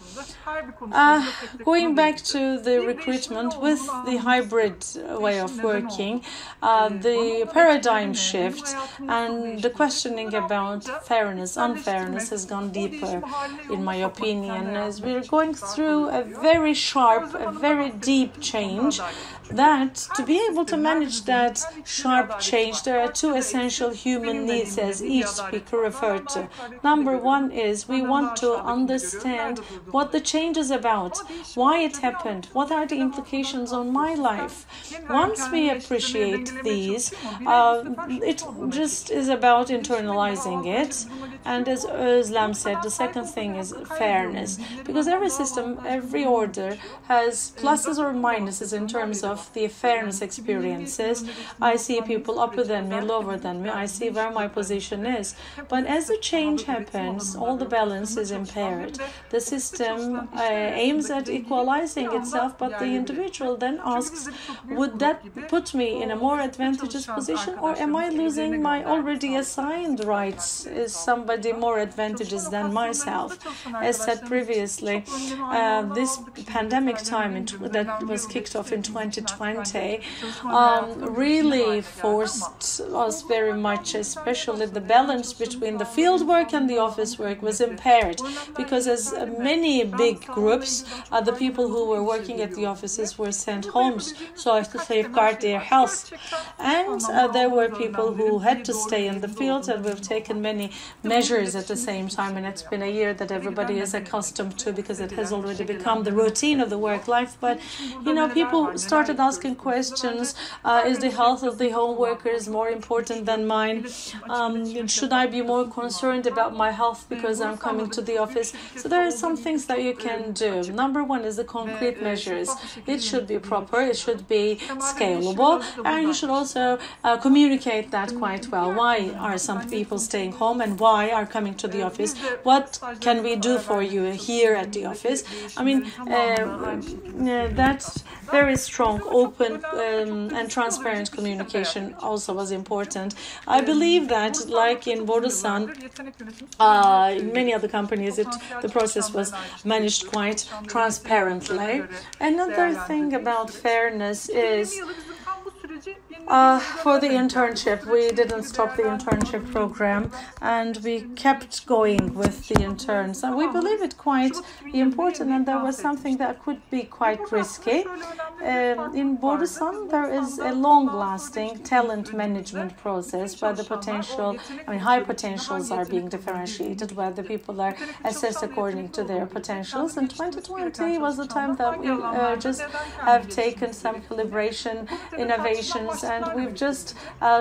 Going back to the recruitment with the hybrid way of working, the paradigm shift and the questioning about fairness, unfairness has gone deeper, in my opinion, as we're going through a very sharp, a very deep change. That to be able to manage that sharp change, there are two essential human needs, as each speaker referred to. Number one is we want to understand what the change is about, why it happened, what are the implications on my life. Once we appreciate these, it just is about internalizing it. And as Özlem said, the second thing is fairness, because every system, every order has pluses or minuses in terms of of the fairness experiences. I see people upper than me, lower than me. I see where my position is. But as the change happens, all the balance is impaired. The system aims at equalizing itself, but the individual then asks, would that put me in a more advantageous position, or am I losing my already assigned rights? Is somebody more advantageous than myself? As said previously, this pandemic time that was kicked off in 2020 really forced us very much, especially the balance between the field work and the office work was impaired, because as many big groups, the people who were working at the offices were sent homes so as to safeguard their health. And there were people who had to stay in the fields, and we've taken many measures at the same time, and it's been a year that everybody is accustomed to because it has already become the routine of the work life. But people started asking questions. Is the health of the home workers more important than mine? Should I be more concerned about my health because I'm coming to the office? So there are some things that you can do. Number one is the concrete measures. It should be proper, it should be scalable, and you should also communicate that quite well. Why are some people staying home and why are coming to the office? What can we do for you here at the office? I mean, that's very strong, open and transparent communication also was important. I believe that, like in Borusan, in many other companies, the process was managed quite transparently. Another thing about fairness is for the internship, we didn't stop the internship program, and we kept going with the interns. And we believe it quite important, and there was something that could be quite risky. In Borusan, there is a long-lasting talent management process where the high potentials are being differentiated, where the people are assessed according to their potentials. And 2020 was the time that we just have taken some calibration innovations, and we've just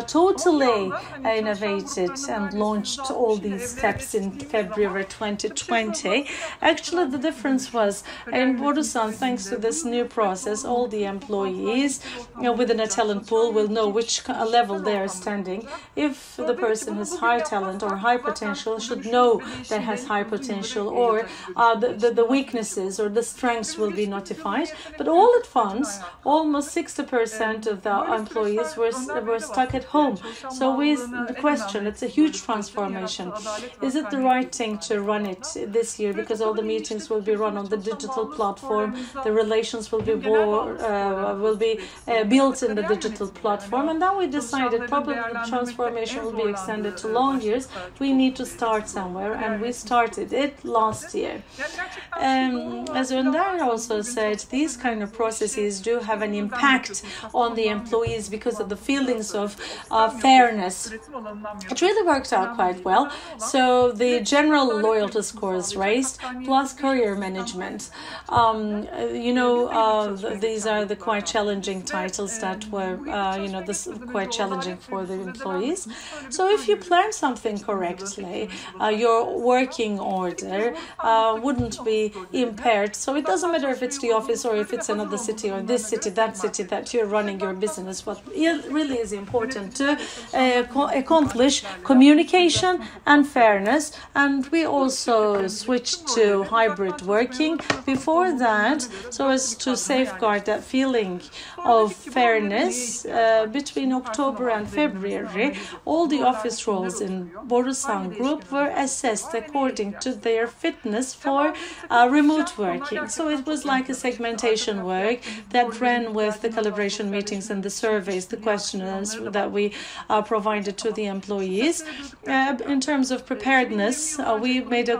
totally innovated and launched all these steps in February 2020. Actually, the difference was in Borusan, thanks to this new process, all the employees within a talent pool will know which level they are standing. If the person has high talent or high potential, should know that has high potential, or the weaknesses or the strengths will be notified. But all at once, almost 60% of the employees were stuck at home. So we question, it's a huge transformation. Is it the right thing to run it this year? Because all the meetings will be run on the digital platform. The relations will be built in the digital platform. And then we decided probably the transformation will be extended to long years. We need to start somewhere, and we started it last year. As Önder also said, these kind of processes do have an impact on the employees because of the feelings of fairness. It really worked out quite well. So the general loyalty scores raised, plus career management. These are the quite challenging titles that were, quite challenging for the employees. So if you plan something correctly, your working order wouldn't be impaired. So it doesn't matter if it's the office or if it's another city or this city, that you're running your business. What really is important to accomplish communication and fairness. And we also switched to hybrid working before that, so as to safeguard that feeling of fairness. Between October and February, all the office roles in Borusan Group were assessed according to their fitness for remote working. So it was like a segmentation work that ran with the calibration meetings and the surveys, the questionnaires that we provided to the employees. In terms of preparedness, we made a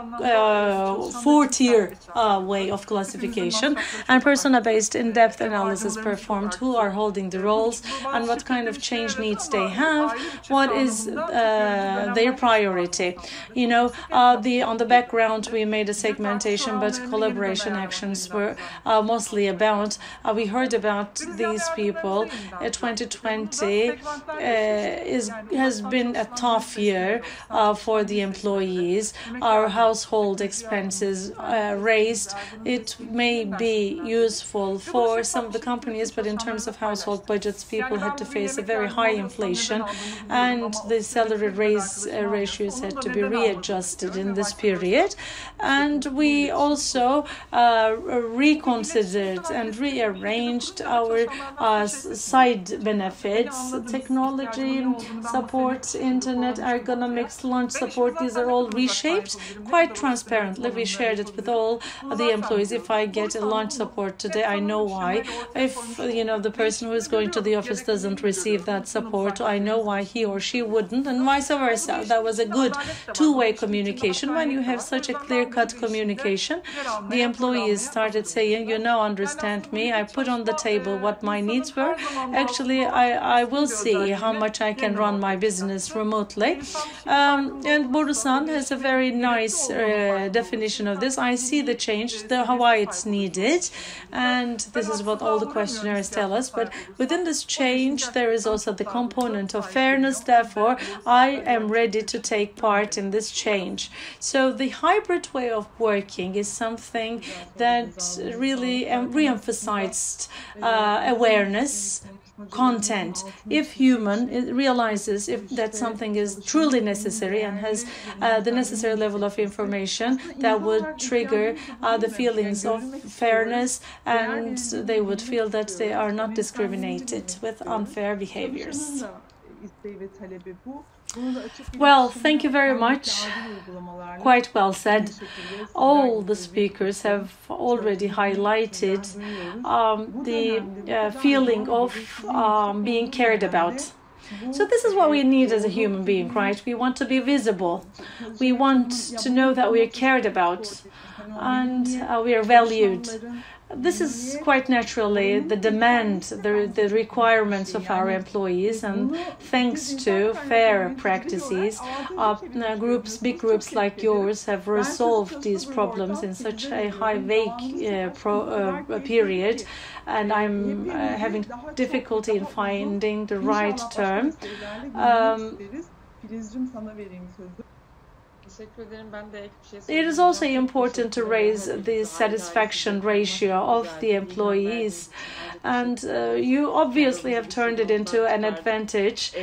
4-tier way of classification, and persona-based in-depth analysis performed who are holding the roles and what kind of change needs they have, what is their priority. On the background we made a segmentation, but collaboration actions were mostly about, we heard about these people. 2020 2020 has been a tough year for the employees. Our household expenses raised. It may be useful for some of the companies, but in terms of household budgets, people had to face a very high inflation, and the salary raise ratios had to be readjusted in this period. And we also reconsidered and rearranged our side benefits, technology support, internet ergonomics, lunch support. These are all reshaped quite transparently. We shared it with all the employees. If I get a lunch support today, I know why. If the person who is going to the office doesn't receive that support, I know why he or she wouldn't, and vice versa. That was a good two-way communication. When you have such a clear-cut communication, the employees started saying, understand me. I put on the table what my needs were. Actually, I will see how much I can run my business remotely. And Borusan has a very nice definition of this. I see the change, why it's needed, and this is what all the questionnaires tell us. But within this change, there is also the component of fairness. Therefore, I am ready to take part in this change. So the hybrid way of working is something that really re-emphasized awareness, content. If human realizes that something is truly necessary and has the necessary level of information, that would trigger the feelings of fairness, and they would feel that they are not discriminated with unfair behaviors. Well, thank you very much. Quite well said. All the speakers have already highlighted the feeling of being cared about. So this is what we need as a human being, right? We want to be visible. We want to know that we are cared about and we are valued. This is quite naturally the demand, the requirements of our employees, and thanks to fair practices, big groups like yours have resolved these problems in such a high vague period, and I'm having difficulty in finding the right term. It is also important to raise the satisfaction ratio of the employees, and you obviously have turned it into an advantage.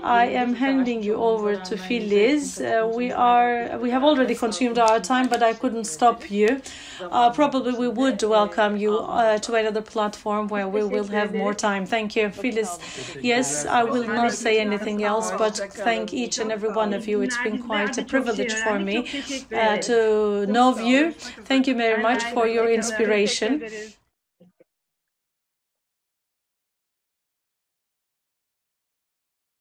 I am handing you over to Filiz. We have already consumed our time, but I couldn't stop you. Probably we would welcome you to another platform where we will have more time. Thank you, Filiz. Yes, I will not say anything else, but thank each and every one of you. It's been quite a privilege for me to know you. Thank you very much for your inspiration.